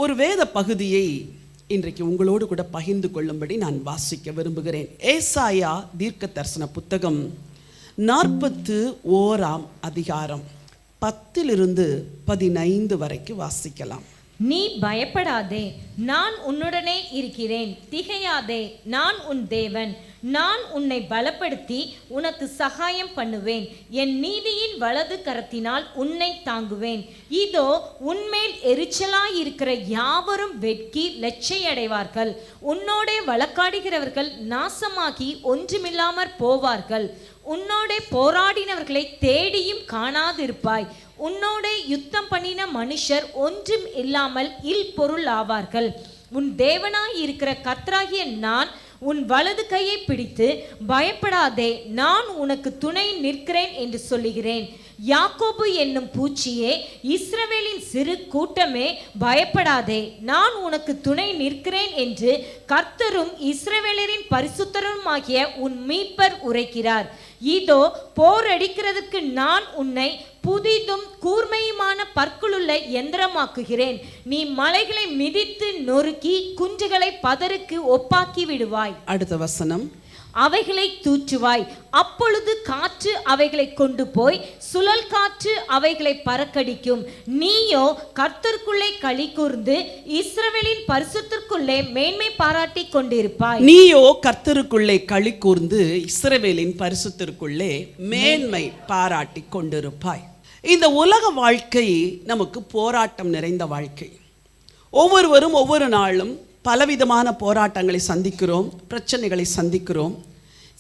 ஒரு வேத பகுதியை இன்றைக்கு உங்களோடு கூட பகிர்ந்து கொள்ளும்படி நான் வாசிக்க விரும்புகிறேன். ஏசாயா தீர்க்க தரிசன புத்தகம் 41ஆம் அதிகாரம் 10-15 வரைக்கும் வாசிக்கலாம். நீ பயப்படாதே, நான் உன்னுடனே இருக்கிறேன். திகையாதே, நான் உன் தேவன். நான் உன்னை பலப்படுத்தி உனக்கு சகாயம் பண்ணுவேன். என் நீதியின் வலது கரத்தினால் உன்னை தாங்குவேன். இதோ உன்மேல் எரிச்சலாயிருக்கிற யாவரும் வெட்கி லட்சையடைவார்கள். உன்னோடே வழக்காடுகிறவர்கள் நாசமாகி ஒன்றுமில்லாமற் போவார்கள். உன்னோடே போராடினவர்களை தேடியும் காணாதிருப்பாய். உன்னோடே யுத்தம் பண்ணின மனுஷர் ஒன்றும் இல்லாமல் இல் பொருள் ஆவார்கள். உன் தேவனாய் இருக்கிற கர்த்தராகிய நான் உன் வலது கையை பிடித்து பயப்படாதே, நான் உனக்கு துணை நிற்கிறேன் என்று சொல்லுகிறேன். யாக்கோபு என்னும் பூச்சியே, இஸ்ரவேலின் சிறு கூட்டமே, பயப்படாதே, நான் உனக்கு துணை நிற்கிறேன் என்று கர்த்தரும் இஸ்ரவேலரின் பரிசுத்தருமாகிய உன் மீட்பர் உரைக்கிறார். இதோ போரடிக்கிறதுக்கு நான் உன்னை புதிதும் கூர்மையுமான பற்களுள்ள எந்திரமாக்குகிறேன். நீ மலைகளை மிதித்து நொறுக்கி குன்றுகளை பதருக்கு ஒப்பாக்கி விடுவாய். அடுத்த வசனம். அவைகளை தூற்றுவாய். அப்பொழுது காற்று அவைகளை கொண்டு போய் சுழல் காற்று அவைகளை பறக்கடிக்கும். நீயோ கர்த்தருக்குள்ளே களி கூர்ந்து இஸ்ரவேலின் பரிசுத்தருக்குள்ளே மேன்மை பாராட்டி கொண்டிருப்பாய். நீயோ கர்த்தருக்குள்ளே களி கூர்ந்து இஸ்ரவேலின் பரிசுத்தருக்குள்ளே மேன்மை பாராட்டி கொண்டிருப்பாய். இந்த உலக வாழ்க்கை நமக்கு போராட்டம் நிறைந்த வாழ்க்கை. ஒவ்வொருவரும் ஒவ்வொரு நாளும் பலவிதமான போராட்டங்களை சந்திக்கிறோம், பிரச்சனைகளை சந்திக்கிறோம்.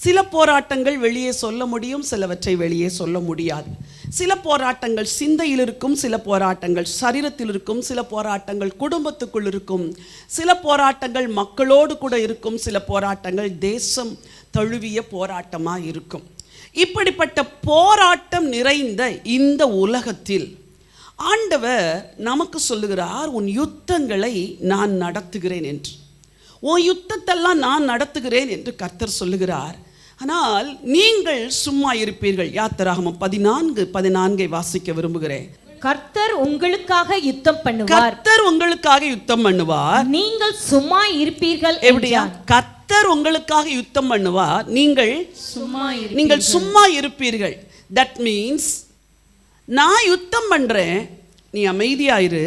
சில போராட்டங்கள் வெளியே சொல்ல முடியும், சிலவற்றை வெளியே சொல்ல முடியாது. சில போராட்டங்கள் சிந்தையில் இருக்கும், சில போராட்டங்கள் சரீரத்தில் இருக்கும், சில போராட்டங்கள் குடும்பத்துக்குள் இருக்கும், சில போராட்டங்கள் மக்களோடு கூட இருக்கும், சில போராட்டங்கள் தேசம் தழுவிய போராட்டமாக இருக்கும். இப்படிப்பட்ட போராட்டம் நிறைந்த இந்த உலகத்தில் ஆண்டவர் நமக்கு சொல்லுகிறார், உன் யுத்தங்களை நான் நடத்துகிறேன் என்று. உன் யுத்தத்தெல்லாம் நான் நடத்துகிறேன் என்று கர்த்தர் சொல்லுகிறார். ஆனால் நீங்கள் சும்மா இருப்பீர்கள். யாத்திராகமம் 14:14 வாசிக்க விரும்புகிறேன். கர்த்தர் உங்களுக்காக யுத்தம் பண்ணுவார். கர்த்தர் உங்களுக்காக யுத்தம் பண்ணுவார், நீங்கள் சும்மா இருப்பீர்கள். எப்படியா? கர்த்தர் உங்களுக்காக யுத்தம் பண்ணுவார், நீங்கள் சும்மா இருப்பீர்கள். தட் மீன்ஸ் நான் யுத்தம் பண்ணுறேன், நீ அமைதியாயிரு,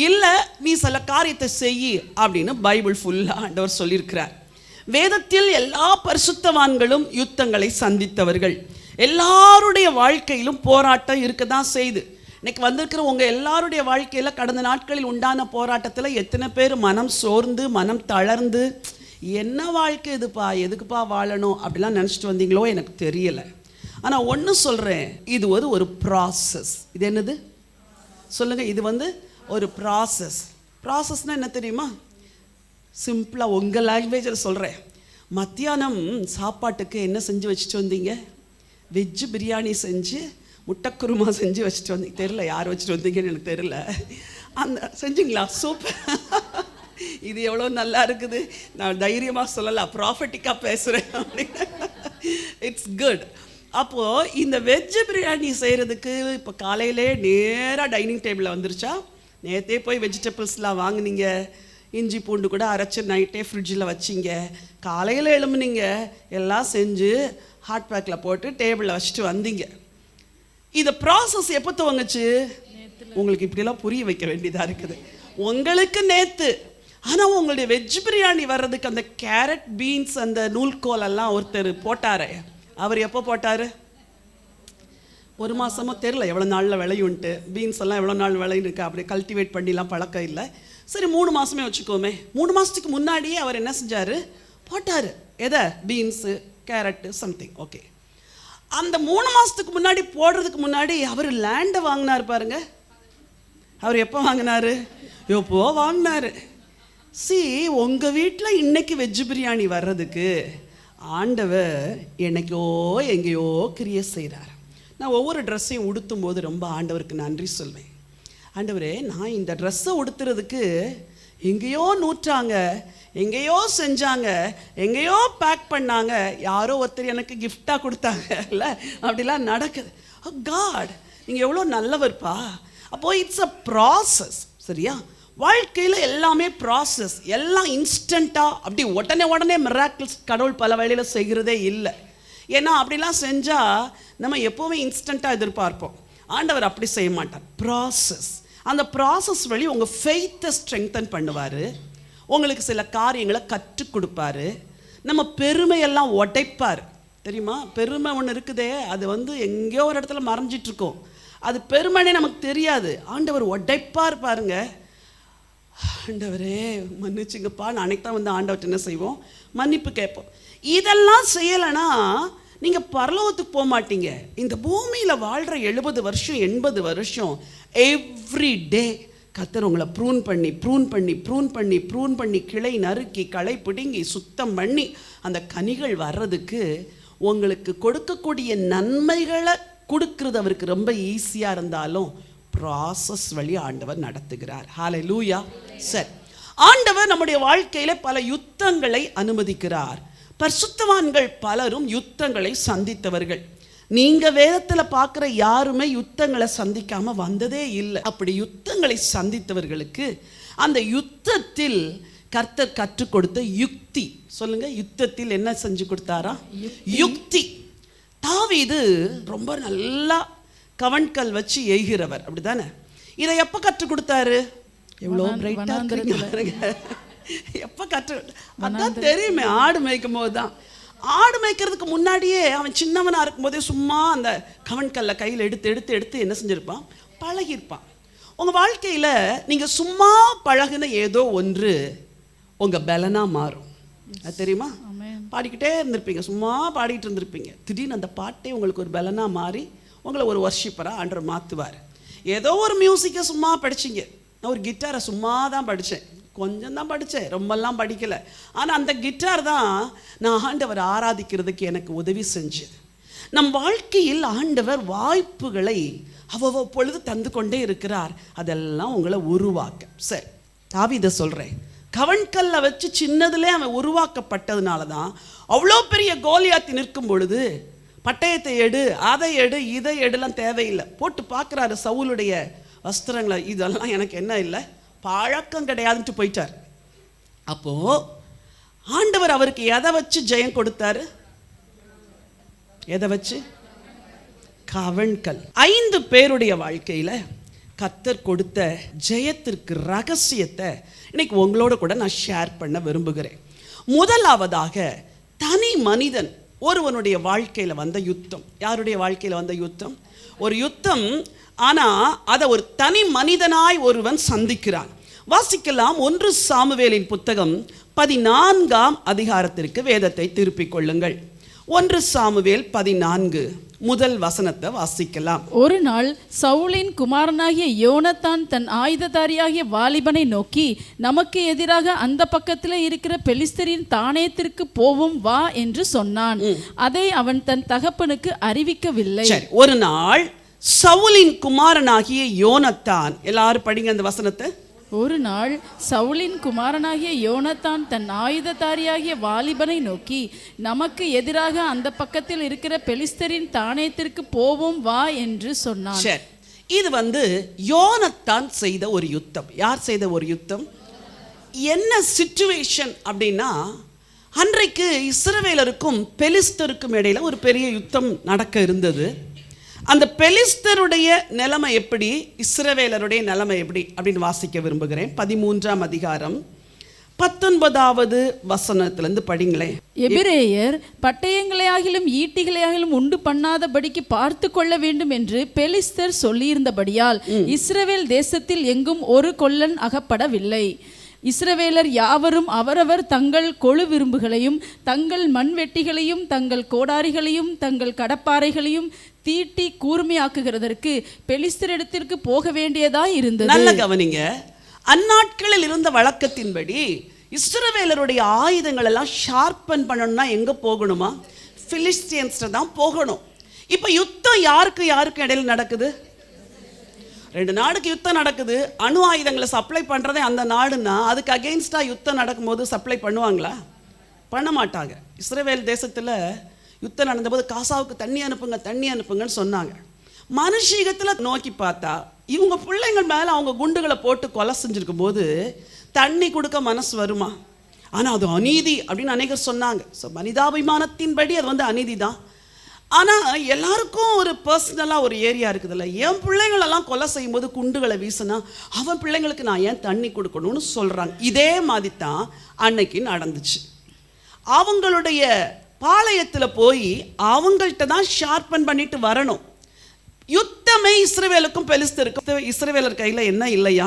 இல்லை நீ சில காரியத்தை செய்யி அப்படின்னு பைபிள் ஃபுல்லாக ஆண்டவர் சொல்லியிருக்கிறார். வேதத்தில் எல்லா பரிசுத்தவான்களும் யுத்தங்களை சந்தித்தவர்கள். எல்லாருடைய வாழ்க்கையிலும் போராட்டம் இருக்க தான் செய்து. இன்னைக்கு வந்திருக்கிற உங்கள் எல்லாருடைய வாழ்க்கையில் கடந்த நாட்களில் உண்டான போராட்டத்தில் எத்தனை பேர் மனம் சோர்ந்து மனம் தளர்ந்து என்ன வாழ்க்கை இதுப்பா, எதுக்குப்பா வாழணும் அப்படிலாம் நினச்சிட்டு வந்தீங்களோ எனக்கு தெரியலை. ஆனால் ஒன்று சொல்கிறேன், இது ஒரு ப்ராசஸ். இது என்னது சொல்லுங்கள்? இது ஒரு ப்ராசஸ். ப்ராசஸ்னால் என்ன தெரியுமா? சிம்பிளாக உங்கள் லாங்குவேஜில் சொல்கிறேன். மத்தியானம் சாப்பாட்டுக்கு என்ன செஞ்சு வச்சுட்டு வந்தீங்க? வெஜ்ஜு பிரியாணி செஞ்சு முட்டைக்குருமா செஞ்சு வச்சுட்டு வந்தீங்க. தெரில யார் வச்சுட்டு வந்தீங்கன்னு எனக்கு தெரில. அந்த செஞ்சிங்களா? சூப்பர். இது எவ்வளோ நல்லா இருக்குது. நான் தைரியமாக சொல்லலாம், ப்ராஃபட்டிக்காக பேசுகிறேன் அப்படின்னு. It's good. அப்போது இந்த வெஜ்ஜு பிரியாணி செய்கிறதுக்கு இப்போ காலையிலே நேராக டைனிங் டேபிளில் வந்துருச்சா? நேற்றே போய் வெஜிடபிள்ஸ்லாம் வாங்கினீங்க, இஞ்சி பூண்டு கூட அரைச்சி நைட்டே ஃப்ரிட்ஜில் வச்சிங்க, காலையில் எழும்புனீங்க, எல்லாம் செஞ்சு ஹாட் பேக்கில் போட்டு டேபிளில் வச்சுட்டு வந்தீங்க. இந்த ப்ராசஸ் எப்போ துவங்குச்சு? உங்களுக்கு இப்படிலாம் புரிய வைக்க வேண்டியதாக இருக்குது. உங்களுக்கு நேற்று. ஆனால் உங்களுடைய வெஜ் பிரியாணி வர்றதுக்கு அந்த கேரட், பீன்ஸ், அந்த நூல்கோல் எல்லாம் ஒருத்தர் போட்டார். அவர் எப்போ போட்டார்? ஒரு மாதமோ தெரில எவ்வளோ நாளில் விளையுன்ட்டு. பீன்ஸ் எல்லாம் எவ்வளோ நாள் விளையுன்னு அப்படி கல்டிவேட் பண்ணிலாம் பழக்கம் இல்லை. சரி 3 மாதமே வச்சுக்கோமே. 3 மாதத்துக்கு முன்னாடியே அவர் என்ன செஞ்சார்? போட்டார். எதை? Beans, carrot, something. ஓகே. அந்த 3 மாதத்துக்கு முன்னாடி போடுறதுக்கு முன்னாடி அவர் லேண்டை வாங்கினார் பாருங்க. அவர் எப்போ வாங்கினார்? எப்போ வாங்கினார்? உங்கள் வீட்டில் இன்னைக்கு வெஜ்ஜு பிரியாணி வர்றதுக்கு ஆண்டவர் என்னைக்கோ எங்கேயோ கிரியை செய்கிறார். நான் ஒவ்வொரு ட்ரெஸ்ஸையும் உடுத்தும் போது ரொம்ப ஆண்டவருக்கு நன்றி சொல்வேன். ஆண்டவரே, நான் இந்த ட்ரெஸ்ஸை உடுத்துறதுக்கு எங்கேயோ நூற்றாங்க, எங்கேயோ செஞ்சாங்க, எங்கேயோ பேக் பண்ணாங்க, யாரோ ஒருத்தர் எனக்கு கிஃப்டாக கொடுத்தாங்க இல்லை, அப்படிலாம் நடக்குது. காட், நீங்கள் எவ்வளோ நல்லவர்ப்பா. அப்போது இட்ஸ் அ ப்ராசஸ். சரியா? வாழ்க்கையில் எல்லாமே ப்ராசஸ், எல்லாம் இன்ஸ்டண்ட்டாக அப்படி உடனே மிராக்கிள்ஸ் கடவுள் பல வழியில் செய்கிறதே இல்லை. ஏன்னா அப்படிலாம் செஞ்சால் நம்ம எப்போவுமே இன்ஸ்டண்ட்டாக எதிர்பார்ப்போம். ஆண்டவர் அப்படி செய்ய மாட்டார். ப்ராசஸ், அந்த ப்ராசஸ் வழி உங்கள் ஃபெய்த்தை ஸ்ட்ரெங்தன் பண்ணுவார், உங்களுக்கு சில காரியங்களை கற்றுக் கொடுப்பாரு, நம்ம பெருமையெல்லாம் உடைப்பார். தெரியுமா, பெருமை ஒன்று இருக்குதே, அது எங்கேயோ ஒரு இடத்துல மறைஞ்சிட்ருக்கோம், அது பெருமைனே நமக்கு தெரியாது. ஆண்டவர் உடைப்பார் பாருங்க. ஆண்டவரே மன்னிச்சுங்கப்பா, அன்னைக்கு தான் ஆண்டவர்கிட்ட என்ன செய்வோம், மன்னிப்பு கேட்போம். இதெல்லாம் செய்யலைன்னா நீங்கள் பரலோகத்துக்கு போக மாட்டீங்க. இந்த பூமியில் வாழ்கிற 70 வருஷம் 80 வருஷம் எவ்ரி டே கர்த்தர் உங்களை ப்ரூன் பண்ணி கிளை நறுக்கி களை பிடுங்கி சுத்தம் பண்ணி அந்த கனிகள் வர்றதுக்கு உங்களுக்கு கொடுக்கக்கூடிய நன்மைகளை கொடுக்கறது அவருக்கு ரொம்ப ஈஸியாக இருந்தாலும் ப்ராசஸ் வழி ஆண்டவர் நடத்துகிறார். ஹல்லேலூயா. சரி, ஆண்டவர் நம்முடைய வாழ்க்கையில் பல யுத்தங்களை அனுமதிக்கிறார். பரிசுத்தவான்கள் பலரும் யுத்தங்களை சந்தித்தவர்கள். நீங்கள் வேதத்தில் பார்க்குற யாருமே யுத்தங்களை சந்திக்காமல் வந்ததே இல்லை. அப்படி யுத்தங்களை சந்தித்தவர்களுக்கு அந்த யுத்தத்தில் கர்த்தர் கற்றுக் கொடுத்த யுக்தி, சொல்லுங்க, யுத்தத்தில் என்ன செஞ்சு கொடுத்தாரா? யுக்தி. தாவீது ரொம்ப நல்லா கவன்கல் வச்சு எய்கிறவர், அப்படிதானே? இதை எப்போ கற்றுக் கொடுத்தாரு? எவ்வளோ பிரைட்டாக எப்போ அதான் தெரியுமே, ஆடு மேய்க்கும் போது தான். ஆடு மேய்க்கிறதுக்கு முன்னாடியே அவன் சின்னவனாக இருக்கும்போதே சும்மா அந்த கவன்கல்லை கையில் எடுத்து என்ன செஞ்சுருப்பான், பழகிருப்பான். உங்கள் வாழ்க்கையில் நீங்கள் சும்மா பழகின ஏதோ ஒன்று உங்கள் பலனாக மாறும். அது தெரியுமா? பாடிக்கிட்டே இருந்திருப்பீங்க, சும்மா பாடிக்கிட்டு இருந்திருப்பீங்க, திடீர்னு அந்த பாட்டே உங்களுக்கு ஒரு பலனாக மாறி உங்களை ஒரு வர்ஷிப்பராக ஆண்டவர் மாற்றுவார். ஏதோ ஒரு மியூசிக்கை சும்மா படிச்சிங்க. நான் ஒரு கிட்டாரை சும்மா தான் படித்தேன், கொஞ்சம் தான் படித்தேன், ரொம்பலாம் படிக்கலை. ஆனால் அந்த கிட்டார் தான் நான் ஆண்டவர் ஆராதிக்கிறதுக்கு எனக்கு உதவி செஞ்சது. நம் வாழ்க்கையில் ஆண்டவர் வாய்ப்புகளை அவ்வப்பொழுது தந்து கொண்டே இருக்கிறார், அதெல்லாம் உங்களை உருவாக்க. சரி, தாவீதை சொல்கிறேன், கவன்கல்லை வச்சு சின்னதுலே அவன் உருவாக்கப்பட்டதுனால தான் அவ்வளோ பெரிய கோலியாத்தி நிற்கும் பொழுது பட்டயத்தை எடு, அதை எடு, இதை எடுலாம் தேவையில்லை. போட்டு பார்க்குறாரு சவுலுடைய வஸ்திரங்களை, இதெல்லாம் எனக்கு என்ன இல்லை, பழக்கம் கிடையாதுன்ட்டு போயிட்டார். அப்போது ஆண்டவர் அவருக்கு எதை வச்சு ஜெயம் கொடுத்தாரு? எதை வச்சு? கவன்கல். 5 பேருடைய வாழ்க்கையில் கர்த்தர் கொடுத்த ஜெயத்திற்கு ரகசியத்தை இன்னைக்கு உங்களோட கூட நான் ஷேர் பண்ண விரும்புகிறேன். முதலாவதாக, தனி மனிதன் ஒருவனுடைய வாழ்க்கையில் வந்த யுத்தம். யாருடைய வாழ்க்கையில் வந்த யுத்தம்? ஒரு யுத்தம், ஆனால் அதை ஒரு தனி மனிதனாய் ஒருவன் சந்திக்கிறான். வாசிக்கலாம் 1 சாமுவேலின் புத்தகம் 14ஆம் அதிகாரத்திற்கு வேதத்தை திருப்பிக் கொள்ளுங்கள். 1 சாமுவேல் 14 முதல் வசனத்தை வாசிக்கலாம். ஒரு நாள் சவுலின் குமாரனாகிய யோனத்தான் தன் ஆயுததாரியாகிய வாலிபனை நோக்கி, நமக்கு எதிராக அந்த பக்கத்தில் இருக்கிற பெலிஸ்தரின் தானேத்திற்கு போவோம் வா என்று சொன்னான். அதை அவன் தன் தகப்பனுக்கு அறிவிக்கவில்லை. ஒரு நாள் சவுலின் குமாரனாகிய யோனத்தான், எல்லாரும் படிங்க அந்த வசனத்தை. ஒரு நாள் சவுலின் குமாரனாகிய யோனத்தான் தன் ஆயுததாரியாகிய வாலிபனை நோக்கி, நமக்கு எதிராக அந்த பக்கத்தில் இருக்கிற பெலிஸ்தரின் தானேத்திற்கு போவோம் வா என்று சொன்னான். இது யோனத்தான் செய்த ஒரு யுத்தம். யார் செய்த ஒரு யுத்தம்? என்ன சிச்சுவேஷன் அப்படின்னா, அன்றைக்கு இஸ்ரவேலருக்கும் பெலிஸ்தருக்கும் இடையில ஒரு பெரிய யுத்தம் நடக்க இருந்தது. அந்த பெலிஸ்தருடைய நிலைமை எப்படி, இஸ்ரவேலருடைய நிலைமை எப்படி அப்படின்னு வாசிக்க விரும்புகிறேன். 13ஆம் அதிகாரம் 19வது வசனத்திலிருந்து படிங்களேன். எபிரேயர் பட்டயங்களையாகிலும் ஈட்டிகளையாகிலும் உண்டு பண்ணாதபடிக்கு பார்த்து கொள்ள வேண்டும் என்று பெலிஸ்தர் சொல்லியிருந்தபடியால் இஸ்ரவேல் தேசத்தில் எங்கும் ஒரு கொல்லன் அகப்படவில்லை. இஸ்ரவேலர் யாவரும் அவரவர் தங்கள் கொழு விரும்புகளையும் தங்கள் மண்வெட்டிகளையும் தங்கள் கோடாரிகளையும் தங்கள் கடப்பாறைகளையும் தீட்டி கூர்மையாக்குகிறதற்கு பெலிஸ்தரிடத்திற்கு போக வேண்டியதாய் இருந்தது. நல்ல கவனிங்க. அந்நாட்களில் இருந்த வழக்கத்தின்படி இஸ்ரவேலருடைய ஆயுதங்கள் எல்லாம் ஷார்பன் பண்ணணும்னா எங்க போகணுமா? பிலிஸ்தியன்ஸ்ட தான் போகணும். இப்போ யுத்தம் யாருக்கு இடையில நடக்குது? 2 நாடுக்கு யுத்தம் நடக்குது. அணு ஆயுதங்களை சப்ளை பண்ணுறதே அந்த நாடுன்னா அதுக்கு அகெயின்ஸ்டாக யுத்தம் நடக்கும்போது சப்ளை பண்ணுவாங்களா? பண்ண மாட்டாங்க. இஸ்ரவேல் தேசத்தில் யுத்தம் நடந்தபோது காசாவுக்கு தண்ணி அனுப்புங்கன்னு சொன்னாங்க. மனுஷீகத்தில் நோக்கி பார்த்தா இவங்க பிள்ளைங்கள் மேலே அவங்க குண்டுகளை போட்டு கொலை செஞ்சுருக்கும் போது தண்ணி கொடுக்க மனசு வருமா? ஆனால் அது அநீதி அப்படின்னு அநேகர் சொன்னாங்க. ஸோ மனிதாபிமானத்தின்படி அது அநீதி தான். ஆனால் எல்லாருக்கும் ஒரு பர்சனலாக ஒரு ஏரியா இருக்குதுல்ல. என் பிள்ளைங்களெல்லாம் கொலை செய்யும்போது குண்டுகளை வீசினா அவன் பிள்ளைங்களுக்கு நான் ஏன் தண்ணி கொடுக்கணும்னு சொல்கிறாங்க. இதே மாதிரி தான் அன்னைக்கு நடந்துச்சு. அவங்களுடைய பாளையத்தில் போய் அவங்கள்ட்ட தான் ஷார்பன் பண்ணிட்டு வரணும். யுத்தமே இஸ்ரவேலுக்கும் பெலிஸ்தருக்கும். இஸ்ரவேலர் கையில் என்ன இல்லையா?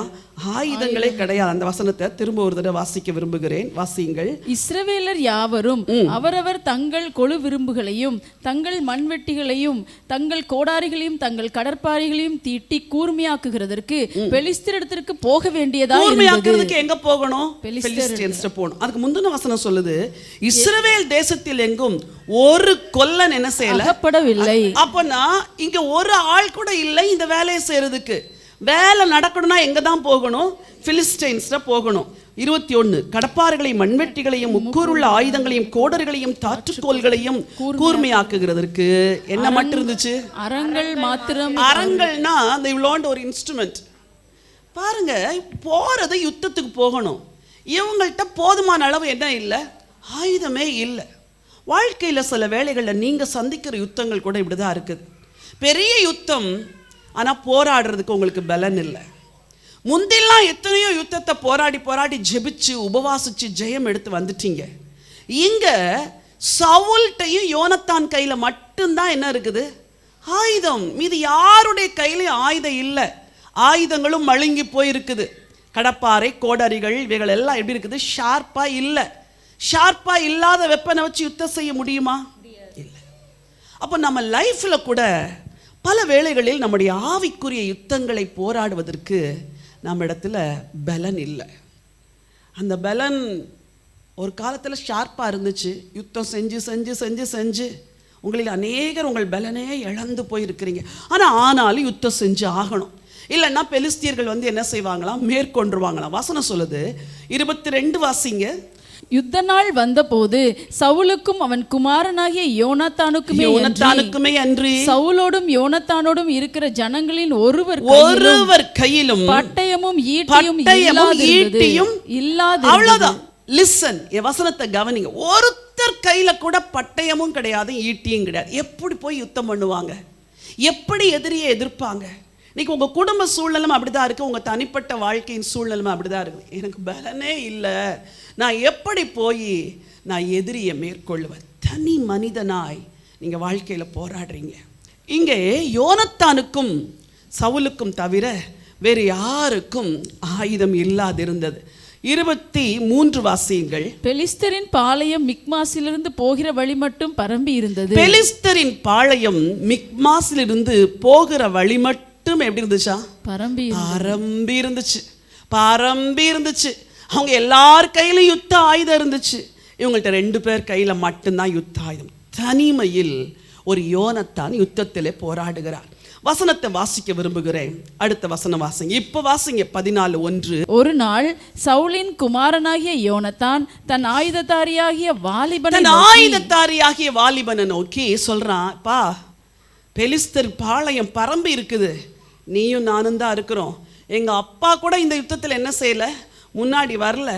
ஆயுதங்களே கிடையாது. அந்த வசனத்தை திரும்ப ஒரு தடவை வாசிக்க விரும்புகிறேன். வாசியுங்கள். இஸ்ரவேலர் யாவரும் அவரவர் தங்கள் கொழு விரும்புகளையும் தங்கள் மண்வெட்டிகளையும் தங்கள் கோடாரிகளையும் தங்கள் கடற்பாறைகளையும் தீட்டி கூர்மையாக்குகிறதற்கு பெலிஸ்தரிடத்திற்கு போக வேண்டியதா இருந்தது. எங்க போகணும்? பெலிஸ்தியன்ஸ்ட போகணும். அதுக்கு முந்தின வசனம் சொல்லுது, இஸ்ரவேல் தேசத்தில் எங்கும் ஒரு கொல்லன் என்ன செய்யல, அகப்படவில்லை. அப்பனா இங்க ஒரு ஆள் கூட இல்லை இந்த வேலையை செய்யறதுக்கு. வேலை நடக்கணும்னா எங்க தான் போகணும்? பிலிஸ்டைன்ஸ்ட போகணும். 21 கடப்பாறைகளையும் மண்வெட்டிகளையும் முக்கூறுள்ள ஆயுதங்களையும் கோடர்களையும் தாற்றுக்கோள்களையும் கூர்மையாக்குகிறதற்கு என்ன மட்டும் இருந்துச்சு? அரங்கள் மாத்திரம். அரங்கள்னா they learned ஒரு இன்ஸ்ட்ருமெண்ட். பாருங்க, போறது யுத்தத்துக்கு போகணும். இவங்கள்ட்ட போதுமான அளவு என்ன இல்லை? ஆயுதமே இல்லை. வாழ்க்கையில் சில வேளைகளில் நீங்கள் சந்திக்கிற யுத்தங்கள் கூட இப்படி தான் இருக்குது. பெரிய யுத்தம், ஆனால் போராடுறதுக்கு உங்களுக்கு பலன் இல்லை. முந்திலாம் எத்தனையோ யுத்தத்தை போராடி ஜெபிச்சு உபவாசிச்சு ஜெயம் எடுத்து வந்துட்டீங்க. இங்கே சவுல்ட்டையும் யோனத்தான் கையில் மட்டும்தான் என்ன இருக்குது? ஆயுதம். மீது யாருடைய கையிலையும் ஆயுதம் இல்லை. ஆயுதங்களும் மழுங்கி போயிருக்குது. கடப்பாறை கோடரிகள் இவைகள் எல்லாம் எப்படி இருக்குது? ஷார்ப்பாக இல்லை. ஷார்ப்பாக இல்லாத வெப்பனை வச்சு யுத்தம் செய்ய முடியுமா? இல்லை. அப்போ நம்ம லைஃப்பில் கூட பல வேளைகளில் நம்முடைய ஆவிக்குரிய யுத்தங்களை போராடுவதற்கு நம்ம இடத்துல பலன் இல்லை. அந்த பலன் ஒரு காலத்தில் ஷார்ப்பாக இருந்துச்சு. யுத்தம் செஞ்சு உங்களில் அநேகர் உங்கள் பலனே இழந்து போயிருக்கிறீங்க. ஆனாலும் யுத்தம் செஞ்சு ஆகணும். இல்லைன்னா பெலிஸ்தியர்கள் என்ன செய்வாங்களாம்? மேற்கொண்டுருவாங்களாம். வசனம் சொல்லுது 22 வாசிங்க. யுத்த நாள் வந்தபோது சவுலுக்கும் அவன் குமாரனாகிய யோனத்தானுக்குமே அன்றி சவுலோடும் யோனத்தானோடும் இருக்கிற ஜனங்களின் ஒருவர் கையிலும் பட்டயமும் ஈட்டியும் இல்லாது. அவ்வளவுதான். லிசன், வசனத்தை கவனிங்க. ஒருத்தர் கையில கூட பட்டயமும் கிடையாது, ஈட்டியும் கிடையாது. எப்படி போய் யுத்தம் பண்ணுவாங்க? எப்படி எதிரியை எதிர்ப்பாங்க? இன்னைக்கு உங்கள் குடும்ப சூழ்நிலை அப்படிதான் இருக்குது. உங்கள் தனிப்பட்ட வாழ்க்கையின் சூழ்நிலை அப்படிதான் இருக்குது. எனக்கு பலனே இல்லை, நான் எப்படி போய் நான் எதிரியை மேற்கொள்ளுவேன்? தனி மனிதனாய் நீங்கள் வாழ்க்கையில் போராடுறீங்க. இங்கே யோனத்தானுக்கும் சவுலுக்கும் தவிர வேறு யாருக்கும் ஆயுதம் இல்லாதிருந்தது. 23 வாசியுங்கள். பெலிஸ்தரின் பாளையம் மிக்மாசிலிருந்து போகிற வழி மட்டும் பரம்பி இருந்தது. பெலிஸ்தரின் பாளையம் மிக்மாசிலிருந்து போகிற வழி மட்டும் எப்படி இருந்துச்சா? பரம்பி இருந்துச்சு. அவங்க எல்லார் கையிலும் யுத்த ஆயுதம் இருந்துச்சு. இவங்கள்ட்ட 2 பேர் கையில மட்டும்தான் யுத்த ஆயுதம். தனிமையில் ஒரு யோனத்தான் யுத்தத்திலே போராடுகிறார். வசனத்தை வாசிக்க விரும்புகிறேன். அடுத்த வசனம் வாசிங்க. இப்ப வாசிங்க 14:1. ஒரு நாள் சவுலின் குமாரனாகிய யோனத்தான் தன் ஆயுததாரியாகிய வாலிபனை நோக்கி சொல்றான், பா, பெலிஸ்தர் பாளையம் பரம்பி இருக்குது, நீயும் நானும் தான் இருக்கிறோம். எங்க அப்பா கூட இந்த யுத்தத்தில் என்ன செய்யல, முன்னாடி வரல.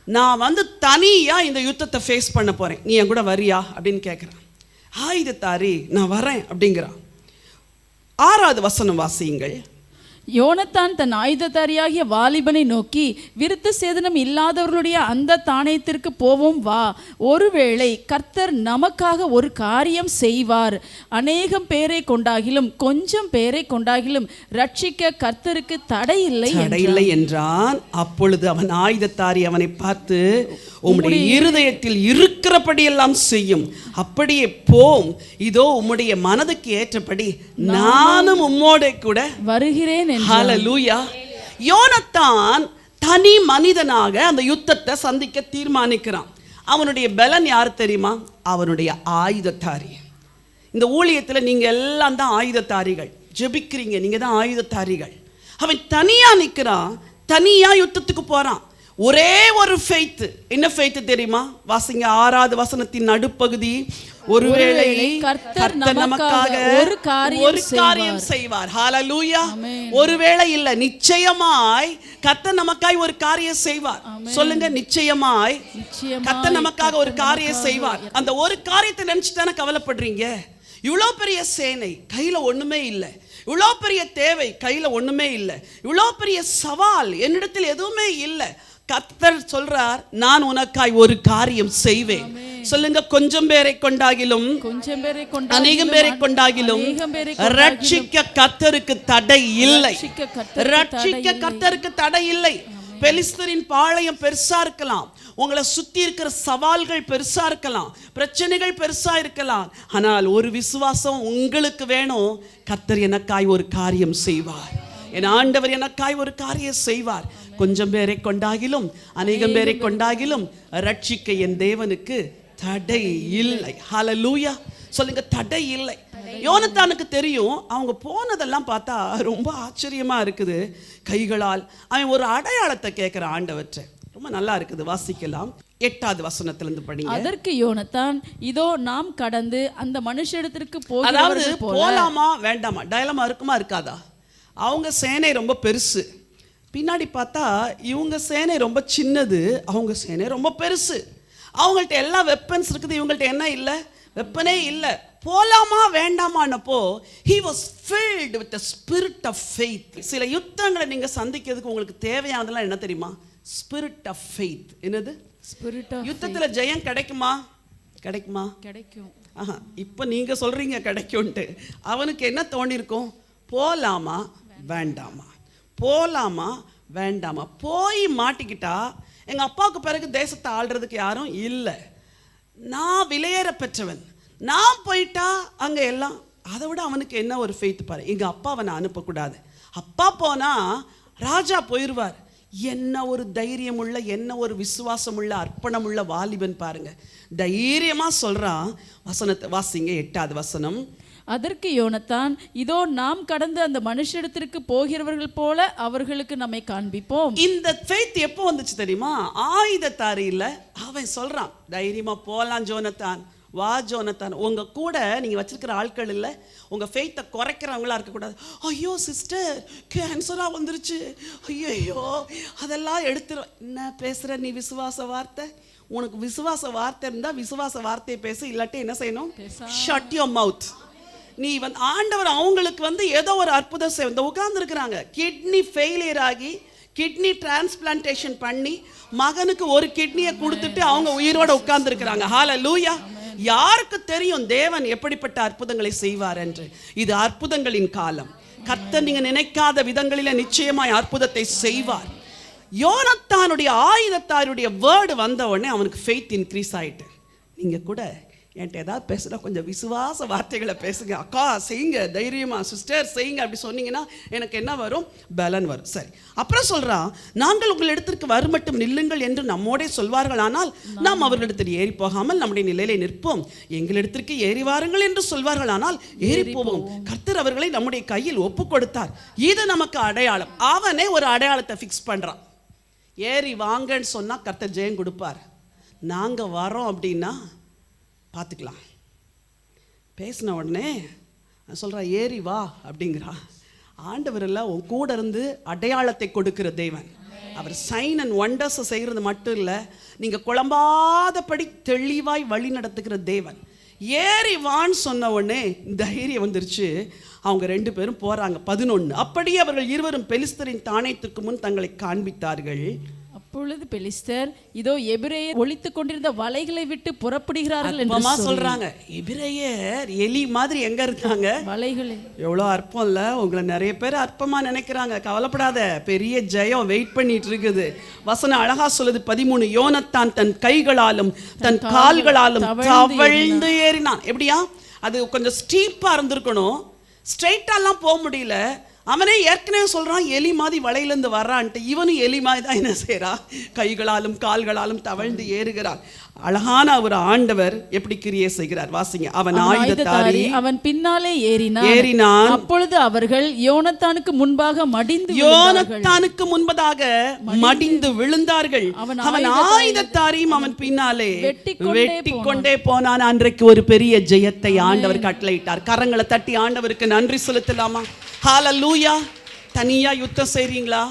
நான் தனியா இந்த யுத்தத்தை ஃபேஸ் பண்ண போறேன், நீ என் கூட வரியா அப்படின்னு கேட்குறான். ஆயுதத்தாரி, நான் வரேன் அப்படிங்கிறான். 6வது வசனம் வாசியுங்கள். யோனத்தான் தன் ஆயுததாரியாகிய வாலிபனை நோக்கி, விருத்த சேதனம் இல்லாதவர்களுடைய அந்த தானியத்திற்கு போவோம் வா, ஒருவேளை கர்த்தர் நமக்காக ஒரு காரியம் செய்வார். அநேகம் பேரை கொண்டாகிலும் கொஞ்சம் பேரை கொண்டாகிலும் ரட்சிக்க கர்த்தருக்கு தடையில்லை என்றான். அப்பொழுது அவன் ஆயுதத்தாரி அவனை பார்த்து, உம்முடைய இருதயத்தில் இருக்கிறபடியெல்லாம் செய்யும், அப்படியே போம், இதோ உம்முடைய மனதுக்கு ஏற்றபடி நானும் உம்மோட கூட வருகிறேன். ஹல்லேலூயா. யோனத்தான் தனி மனிதனாக அந்த யுத்தத்தை சந்திக்க தீர்மானிக்கிறான். அவனுடைய பலன் யார் தெரியுமா? அவனுடைய ஆயுதத்தாரி. இந்த ஊழியத்தில் நீங்க எல்லாம் தான் ஆயுதத்தாரிகள். ஜெபிக்கிறீங்க, நீங்க தான் ஆயுதத்தாரிகள். அவன் தனியா நிற்கிறான், தனியா யுத்தத்துக்கு போறான். ஒரே ஒரு ஃபெய்த். என்ன ஃபெய்த் தெரியுமா? வாசிங்க 6வது வசனத்தின் நடுப்பகுதி. ஒருவேளை கர்த்தர் நமக்காக ஒரு காரியம் செய்வார். ஹalleluya. ஒருவேளை இல்ல, நிச்சயமாய் கர்த்தர் நமக்காக ஒரு காரியம் செய்வார். சொல்லுங்க, நிச்சயமாய் கர்த்தர் நமக்காக ஒரு காரியம் செய்வார். அந்த ஒரு காரியத்தை நினைச்சு தானே கவலைப்படுறீங்க? இவ்வளோ பெரிய சேனை, கையில ஒண்ணுமே இல்லை. இவ்வளோ பெரிய தேவை, கையில ஒண்ணுமே இல்லை. இவ்வளோ பெரிய சவால், என்னிடத்தில் எதுவுமே இல்லை. கர்த்தர் சொல்றார், நான் உனக்காய் ஒரு காரியம் செய்வேன். சொல்லுங்க, கொஞ்சம் பேரை கொண்டாகிலும் அநேகம் பேரை கொண்டாகிலும் ரட்சிக்க கர்த்தருக்கு தடை இல்லை. ரட்சிக்க கர்த்தருக்கு தடை இல்லை. பெலிஸ்தரின் பாளையம் பெருசா இருக்கலாம், உங்களை சுத்தி இருக்கிற சவால்கள் பெருசா இருக்கலாம், பிரச்சனைகள் பெருசா இருக்கலாம். ஆனால் ஒரு விசுவாசம் உங்களுக்கு வேணும். கர்த்தர் எனக்காய் ஒரு காரியம் செய்வார். என் ஆண்டவர் எனக்காய் ஒரு காரியம் செய்வார். கொஞ்சம் பேரை கொண்டாகிலும் அநேகம் பேரை கொண்டாகிலும் ரட்சிக்க என் தேவனுக்கு தடை இல்லை. ஹalleluya. சொல்லுங்க, தடை இல்லை. யோனத்தானுக்கு தெரியும். அவங்க போனதெல்லாம் பார்த்தா ரொம்ப ஆச்சரியமா இருக்குது. கைகளால் அவன் ஒரு அடையாளத்தை கேட்கிற ஆண்டவற்றை. ரொம்ப நல்லா இருக்குது, வாசிக்கலாம். 8வது வசனத்திலிருந்து படிங்க. அதற்கு யோனத்தான், இதோ நாம் கடந்து அந்த மனுஷனிடத்திற்கு அதாவது போலாமா வேண்டாமா டயலமா இருக்குமா இருக்காதா? அவங்க சேனை ரொம்ப பெருசு, பின்னாடி பார்த்தா இவங்க சேனை ரொம்ப சின்னது, அவங்க சேனை ரொம்ப பெருசு. அவங்கள்ட்ட எல்லா வெப்பன்ஸ் இருக்குது, இவங்கள்ட்ட என்ன இல்லை? வெப்பனே இல்லை. போலாமா வேண்டாமான்னப்போ he was filled with the spirit of faith. சில யுத்தங்களை நீங்க சந்திக்கிறதுக்கு உங்களுக்கு தேவையானதெல்லாம் என்ன தெரியுமா? spirit of faith. என்னது? spirit of யுத்தத்துல ஜெயம் கிடைக்குமா? கிடைக்குமா? கிடைக்கும். இப்போ நீங்க சொல்றீங்க கிடைக்கும்ட்டு. அவனுக்கு என்ன தோணிருக்கும்? போலாமா வேண்டாமா, போலாமா வேண்டாமா. போய் மாட்டிக்கிட்டா எங்க அப்பாவுக்கு பிறகு தேசத்தை ஆள்றதுக்கு யாரும் இல்லை, நான் விலையேற பெற்றவன், நான் போயிட்டா அங்க எல்லாம். அதை விட அவனுக்கு என்ன ஒரு ஃபெய்த் பாரு. எங்க அப்பாவை நான் அனுப்பக்கூடாது, அப்பா போனா ராஜா போயிடுவார். என்ன ஒரு தைரியம் உள்ள, என்ன ஒரு விசுவாசம் உள்ள, அர்ப்பணம் உள்ள வாலிபன் பாருங்க. தைரியமா சொல்றான். வசனத்தை வாசிங்க, 8வது வசனம். அதற்கு யோனத்தான், இதோ நாம் கடந்து அந்த மனுஷனிடத்திற்கு போகிறவர்கள் போல அவர்களுக்கு நம்மை காண்பிப்போம். இந்த ஃபெய்த் எப்போ வந்துச்சு தெரியுமா? ஆயுததாரியில அவன் சொல்றான், தைரியமா போலாம் ஜோனத்தான், வா ஜோனத்தான். உங்க கூட நீங்க வச்சிருக்கிற ஆட்கள் இல்லை, உங்க ஃபெய்த்தை குறைக்கிறவங்களா இருக்கக்கூடாது. ஐயோ சிஸ்டர், கேன்சரா வந்துருச்சு, ஐயோ அதெல்லாம் எடுத்துரும். என்ன பேசுற நீ? விசுவாச வார்த்தை. உனக்கு விசுவாச வார்த்தை இருந்தா விசுவாச வார்த்தையை பேசு, இல்லாட்டி என்ன செய்யணும்? Shut your mouth. நீ ஆண்டவர் அவங்களுக்கு ஏதோ ஒரு அற்புதம் செய்ய உட்கார்ந்து இருக்கிறாங்க. கிட்னி ஃபெயிலியர் ஆகி கிட்னி டிரான்ஸ்பிளான்டேஷன் பண்ணி மகனுக்கு ஒரு கிட்னியை கொடுத்துட்டு அவங்க உயிரோட உட்கார்ந்து இருக்கிறாங்க. ஹalleluya. யாருக்கு தெரியும் தேவன் எப்படிப்பட்ட அற்புதங்களை செய்வார் என்று? இது அற்புதங்களின் காலம். கர்த்தர் நீங்க நினைக்காத விதங்களில நிச்சயமாய் அற்புதத்தை செய்வார். யோனத்தானுடைய ஆயுதத்தாருடைய வேர்டு வந்த உடனே அவனுக்கு ஃபெய்த் இன்க்ரீஸ் ஆயிட்டு. நீங்க கூட என்கிட்ட ஏதாவது பேசுனா கொஞ்சம் விசுவாச வார்த்தைகளை பேசுங்க. அக்கா செய்யுங்க, தைரியமா சிஸ்டர் செய்யுங்க அப்படி சொன்னீங்கன்னா எனக்கு என்ன வரும்? பலன் வரும். சரி, அப்புறம் சொல்றான், நாங்கள் உங்கள் இடத்திற்கு வரும் மட்டும் நில்லுங்கள் என்று நம்மோடே சொல்வார்கள், ஆனால் நாம் அவர்களிடத்தில் ஏறி போகாமல் நம்முடைய நிலையிலே நிற்போம். எங்களிடத்திற்கு ஏறி வாருங்கள் என்று சொல்வார்கள், ஆனால் ஏறி போவோம். கர்த்தர் அவர்களை நம்முடைய கையில் ஒப்பு கொடுத்தார், இது நமக்கு அடையாளம். அவனே ஒரு அடையாளத்தை ஃபிக்ஸ் பண்றான். ஏறி வாங்கன்னு சொன்னா கர்த்தர் ஜெயம் கொடுப்பார். நாங்க வரோம் அப்படின்னா பார்த்துக்கலாம். பேசின உடனே சொல்கிறா, ஏறி வா அப்படிங்கிறா. ஆண்டவர் எல்லாம் உன் கூட இருந்து அடையாளத்தை கொடுக்கிற தேவன். அவர் சைன் அண்ட் ஒண்டர்ஸை செய்கிறது மட்டும் இல்லை, நீங்கள் குழம்பாதபடி தெளிவாய் வழி நடத்துகிற தேவன். ஏறி வான்னு சொன்ன உடனே தைரியம் வந்துருச்சு. அவங்க 2 பேரும் போகிறாங்க. 11. அப்படியே அவர்கள் இருவரும் பெலிஸ்தரின் தானியத்திற்கு முன் தங்களை காண்பித்தார்கள். அப்பொழுது பெலிஸ்தர், இதோ எபிரேயர் ஒளித்துக் கொண்டிருந்த வலைகளை விட்டு புறப்படுகிறார்கள் என்று சொல்றாங்க. எபிரேயர் எலி மாதிரி எங்க இருக்காங்க? வலைகளில். எவ்வளோ அற்பம் இல்ல? உங்களை நிறைய பேர் அற்பமா நினைக்கிறாங்க. கவலைப்படாத, பெரிய ஜெயம் வெயிட் பண்ணிட்டு இருக்குது. வசனம் அழகா சொல்லுது 13. யோனத்தான் தன் கைகளாலும் தன் கால்களாலும் தவழ்ந்து ஏறினான். எப்படியா? அது கொஞ்சம் ஸ்டீப்பா இருந்திருக்கணும், ஸ்ட்ரைட்டாலாம் போக முடியல. அவனே ஏற்கனவே சொல்றான் எலி மாதிரி வலையிலேருந்து வர்றான்ட்டு. இவனும் எலி மாதிரி தான் என்ன செய்றா, கைகளாலும் கால்களாலும் தவழ்ந்து ஏறுகிறான். அழகான ஒரு ஆண்டவர் எப்படி கிரியை செய்கிறார் வாசிங்க. அவன் ஆயுததாரி, அவன் பின்னாலே ஏறினான். அப்பொழுது அவர்கள் யோனத்தானுக்கு முன்பாக மடிந்து விழுந்தார்கள். அவன் ஆயுதத்தாரியும் அவன் பின்னாலே வெட்டி கொண்டே போனான். அன்றைக்கு ஒரு பெரிய ஜெயத்தை ஆண்டவர் கட்டளையிட்டார். கரங்களை தட்டி ஆண்டவருக்கு நன்றி செலுத்தலாமா? ஹல்லேலூயா. தனியா யுத்தம் செய்றீங்களா?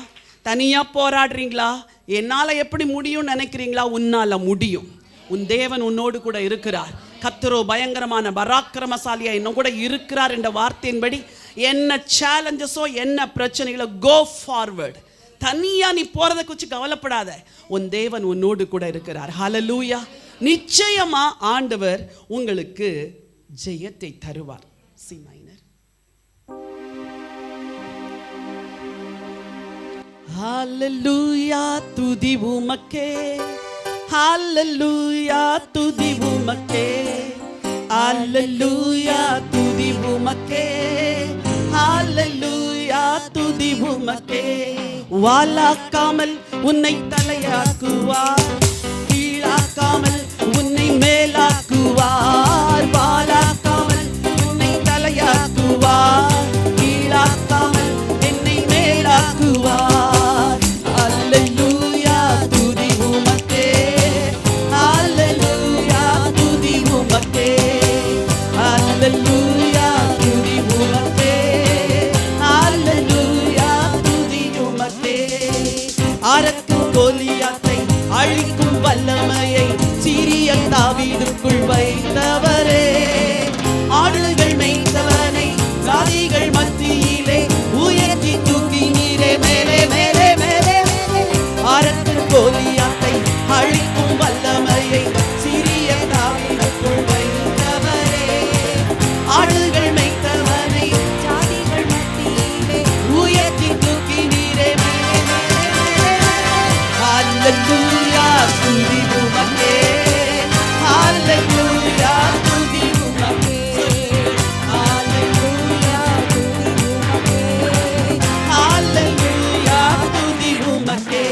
தனியா போராடுறீங்களா? என்னால எப்படி முடியும்னு நினைக்கிறீங்களா? உன்னால முடியும். உன் தேவன் உன்னோடு கூட இருக்கிறார். கர்த்தரோ பயங்கரமான பராக்கிரமசாலியா இன்னும் கூட இருக்கிறார் என்ற வார்த்தையின்படி என்ன சேலஞ்சஸோ என்ன பிரச்சனைகளோ கோ ஃபார்வர்ட். தனியா நீ போறதை குறித்து கவலைப்படாத. உன் தேவன் உன்னோடு கூட இருக்கிறார். ஹல்லேலூயா. நிச்சயமா ஆண்டவர் உங்களுக்கு ஜெயத்தை தருவார். C minor. ஹல்லேலூயா, துதி உமக்கே. ஹல்லேலூயா, துதி உமக்கே. ஹல்லேலூயா, துதி உமக்கே. ஹல்லேலூயா, துதி உமக்கே. வாலாக்காமல் உன்னை தலையாக்குவார், கீழாக்காமல் உன்னை மேலாக்குவார். வாலாக்காமல் உன்னை தலையாக்குவார், கீழாக்காமல் என்னை மேலாக்குவார். ஹல்லேலூயா, துதி உமக்கே. ஹல்லேலூயா, துதி உமக்கே. ஹல்லேலூயா, துதி உமக்கே. ஹல்லேலூயா, துதி உமக்கே. அரக்கு கோலியாத்தை அழிக்கும் வல்லமையை சீரியன் தாவீதுக்குள் வைத்தவரே, ஆடுகள் மேய்த்தவனை ஜாதிகள் மத்தியிலே உயர்த்தி தூக்கினீரே மேலே மேலே மேலே. அரக்கு கோலியாத்தை அழிக்கும் வல்லமையை சீரியன் தாவீதுக்குள் வைத்தவரே, ஆடுகள் மேய்த்தவனை ஜாதிகள் மத்தியிலே உயர்த்தி தூக்கினீரே மேலே மேலே. ஹல்லேலூயா, துதி உமக்கே. ஹல்லேலூயா, துதி உமக்கே. ஹல்லேலூயா, துதி உமக்கே. ஹல்லேலூயா, துதி உமக்கே.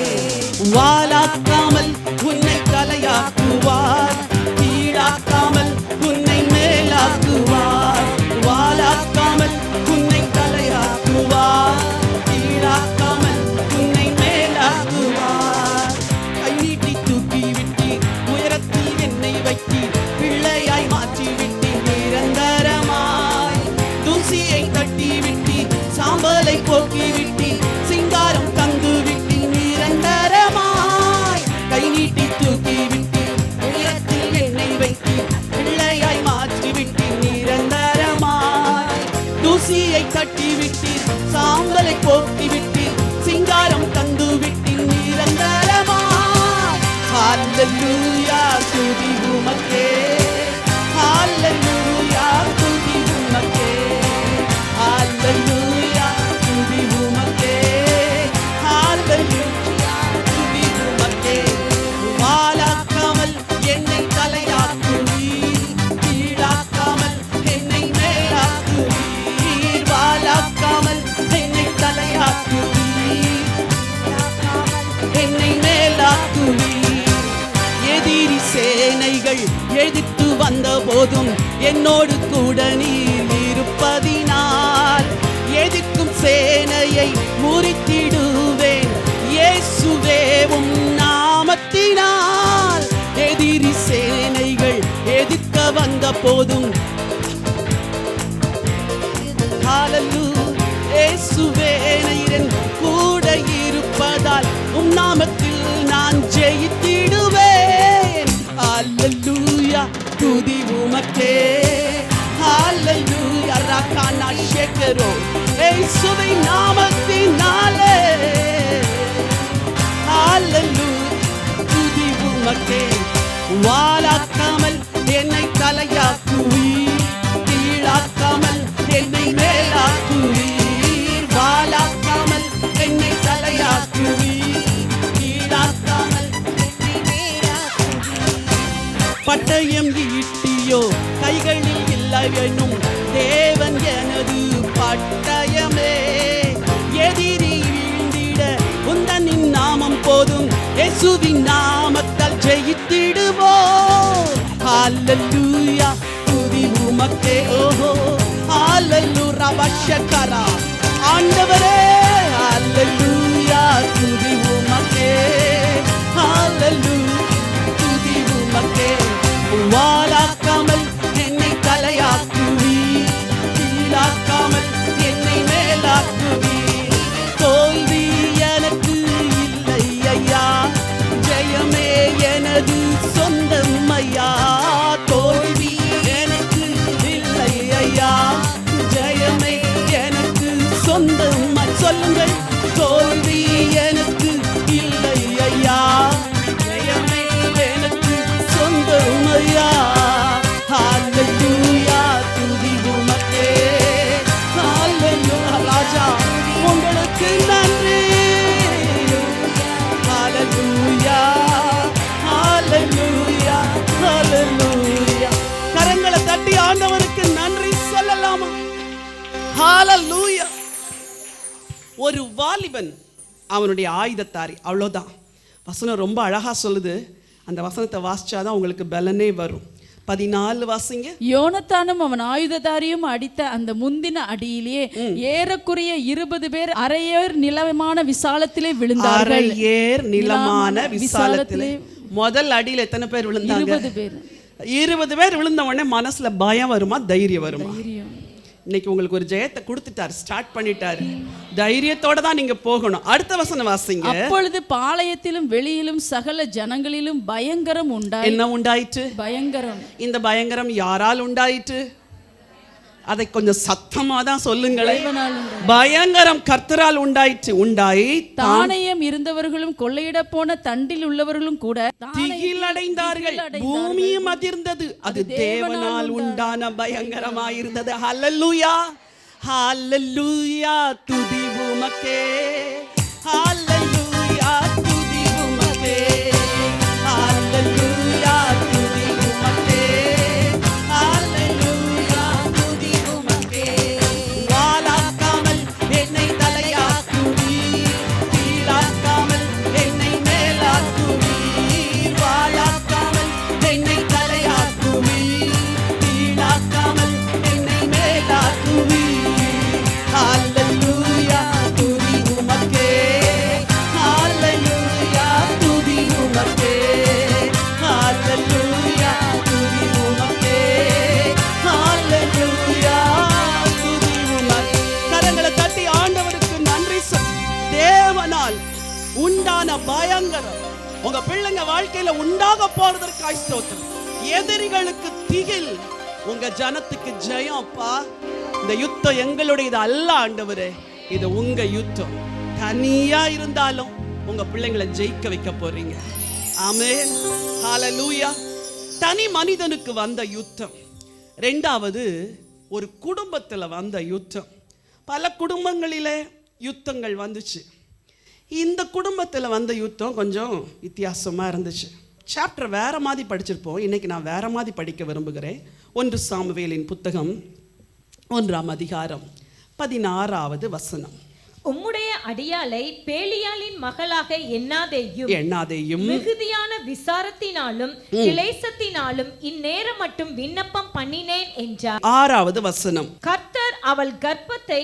வாலாக்காமல் உன்னை தலையாக்குவார், கீழாக்காமல் உன்னை மேலாக்குவார். வாலாக்காமல் உன்னை தலையாக்குவார், கீழாக்காமல் உன்னை மேலாக்குவார். கை நீட்டி தூக்கி விட்டீர், உயரத்தில் என்னை வைத்தீர், பிள்ளையாய் மாற்றி விட்டீர் நிரந்தரமாய். தூசியை தட்டி விட்டீர், சாம்பலை போக்கி விட்டீர், சிங்காரம் தந்து விட்டீர் நிரந்தரமாய். கை நீட்டி தூக்கி விட்டீர், உயரத்தில் என்னை வைத்தீர், பிள்ளையாய் மாற்றி விட்டீர் நிரந்தரமாய். தூசியை தட்டி விட்டீர், சாம்பலை போக்கி விட்டீர், சிங்காரம் தந்து விட்டீர் நிரந்தரமாய். ஹல்லேலூயா, துதி உமக்கே. ஹல்லேலூயா, துதி உமக்கே. ஹல்லேலூயா, துதி உமக்கே. ஹல்லேலூயா, துதி உமக்கே. வாலாக்காமல் என்னை தலையாக்குவீர், கீழாக்காமல் என்னை மேலாக்குவீர். வாலாக்காமல் என்னை தலையாக்குவீர், என்னை மேலாக்குவீர். எதிரி சேனைகள் எதிர்த்து வந்த போதும் என்னோடு கூட நீர் இருப்பதினால் எதிர்க்கும் சேனையை முறித்திடுவேன் இயேசுவே உம் நாமத்தினால். எதிரி சேனைகள் எதிர்க்க வந்த போதும் ஹல்லேலூயா, இயேசுவே நீர் கூட இருப்பதால் உம் நாமத்தில் நான் ஜெயித்திடுவேன். ஹல்லேலூயா, துதி உமக்கே. ஹல்லேலூயா, ரக்கானா ஷேக்கரோ இயேசுவின் நாமத்தினாலே. ஹல்லேலூயா, துதி உமக்கே. வாலாக்காமல் என்னை தலையாக்குவீர், கீழாக்காமல் என்னை மேலாக்குவீர். வாலாக்காமல் என்னை தலையாக்குவீர், கீழாக்காமல் என்னை மேலாக்குவீர். பட்டயம் ஈட்டியோ கைகளில் இல்லை எனும் தேவன் எனது பட்டயமே. இயேசுவின் நாமத்தால் ஜெயித்திடுவோம். ஹalleluya துதி உமக்கே. ஓஹோ ஹalleluya வஷக்கரா ஆண்டவரே. ஹalleluya துதி உமக்கே. ஹalleluya துதி உமக்கே. வாளாக்காமல் என்னை தலையாக்குவீர், கீழாக்காமல் என்னை மேலாக்குவீர். தோல்வி எனக்கு இல்லை ஐயா, ஜெயமே எனது சொந்தம் ஐயா. தோல்வி எனக்கு இல்லை ஐயா, ஜெயமே எனக்கு சொந்தம். சொல்லுங்கள், தோல்வி எனக்கு இல்லை ஐயா, ஜெயமே எனக்கு சொந்தம் ஐயா. ஹalleluya துதி உமக்கே. ஹalleluya ராஜா உங்களுக்கு நன்றி. ஹalleluya ஹalleluya ஹalleluya. கரங்களை தட்டி ஆண்டவருக்கு நன்றி சொல்லலாமா? ஹalleluya. ஒரு வாலிபன் அவனுடைய ஆயுதத்தாரி, அவ்வளோதான். வசனம் ரொம்ப அழகா சொல்லுது. அந்த வசனத்தை வாசிச்சாதான் உங்களுக்கு பலனே வரும். 14 வாசிங்க. யோனத்தானும் அவன் ஆயுததாரியும் அடித்த அந்த முந்தின அடியிலேயே ஏறக்குறைய 20 பேர் அரையேர் நிலமான விசாலத்திலே விழுந்தார்கள். அரையேர் நிலமான விசாலத்திலே. முதல் அடியில் எத்தனை பேர் விழுந்தாங்க? 20 பேர். 20 பேர் விழுந்த உடனே மனசுல பயம் வருமா, தைரியம் வருமா? தைரியம். இன்னைக்கு உங்களுக்கு ஒரு ஜெயத்தை கொடுத்துட்டாரு, ஸ்டார்ட் பண்ணிட்டாரு. தைரியத்தோட தான் நீங்க போகணும். அடுத்த வசனம் வாசிங்க. அப்பொழுது பாளையத்திலும் வெளியிலும் சகல ஜனங்களிலும் பயங்கரம் உண்டாயிற்று. என்ன உண்டாயிற்று? பயங்கரம். இந்த பயங்கரம் யாரால் உண்டாயிற்று? அதை கொஞ்சம் சத்தமா தான் சொல்லுங்களேன். பயங்கரம் கர்த்தரால் உண்டாயிற்று. உண்டாய் தானியம் இருந்தவர்களும் கொள்ளையிட போன தண்டில் உள்ளவர்களும் கூட திகில் அடைந்தார்கள். பூமியும் அதிர்ந்தது. அது தேவனால் உண்டான பயங்கரமாயிருந்தது. ஹalleluya ஹalleluya துதி உமக்கே. ஹalleluya துதி உமக்கே. ஹalleluya துதி உமக்கே. ஹalleluya துதி உமக்கே. வாளாக்காமல் என்னை தலையாக்குவீர், கீழாக்காமல் என்னை மேலாக்குவீர். வாளாக்காமல் என்னை தலையாக்குவீர், கீழாக்காமல் என்னை மேலாக்குவீர். ஹalleluya துதி உமக்கே. ஹalleluya துதி உமக்கே. ஹalleluya துதி உமக்கே. ஹalleluya துதி உமக்கே. கரங்களை தட்டி ஆண்டவருக்கு நன்றி சொல். தேவனால் உண்டான பயங்கரம் உங்க பிள்ளைங்க வாழ்க்கையில உண்டாக போறதற்காய் ஸ்தோத்திரம். எதிரிகளுக்கு திகில், உங்க ஜனத்துக்கு ஜெயம். அப்பா, இந்த யுத்தம் எங்களுடையது அல்ல ஆண்டவரே, இது உங்க யுத்தம். தனியா இருந்தாலும் உங்க பிள்ளைங்களை ஜெயிக்க வைக்க போறீங்க. ஆமென் ஹalleluya. தனி மனிதனுக்கு வந்த யுத்தம். ரெண்டாவது, ஒரு குடும்பத்துல வந்த யுத்தம். பல குடும்பங்களிலே யுத்தங்கள் வந்துச்சு. இந்த குடும்பத்துல வந்த யுத்தம் கொஞ்சம் வித்தியாசமா இருந்துச்சு. சாப்டர் வேற மாதிரி படிச்சிருப்போம். இன்னைக்கு நான் வேற மாதிரி படிக்க விரும்புகிறேன். 1 சாமுவேலின் புத்தகம் 1ஆம் அதிகாரம் 16வது வசனம். உம்முடைய அடியாளை பேலியாளின் மகளாக எண்ணாதேயும் மிகுதியான விசாரத்தினாலும் கிளேசத்தினாலும் இந்நேரம் மட்டும் விண்ணப்பம் பண்ணினேன் என்றார். 6வது வசனம். கர்த்தர் அவள் கர்ப்பத்தை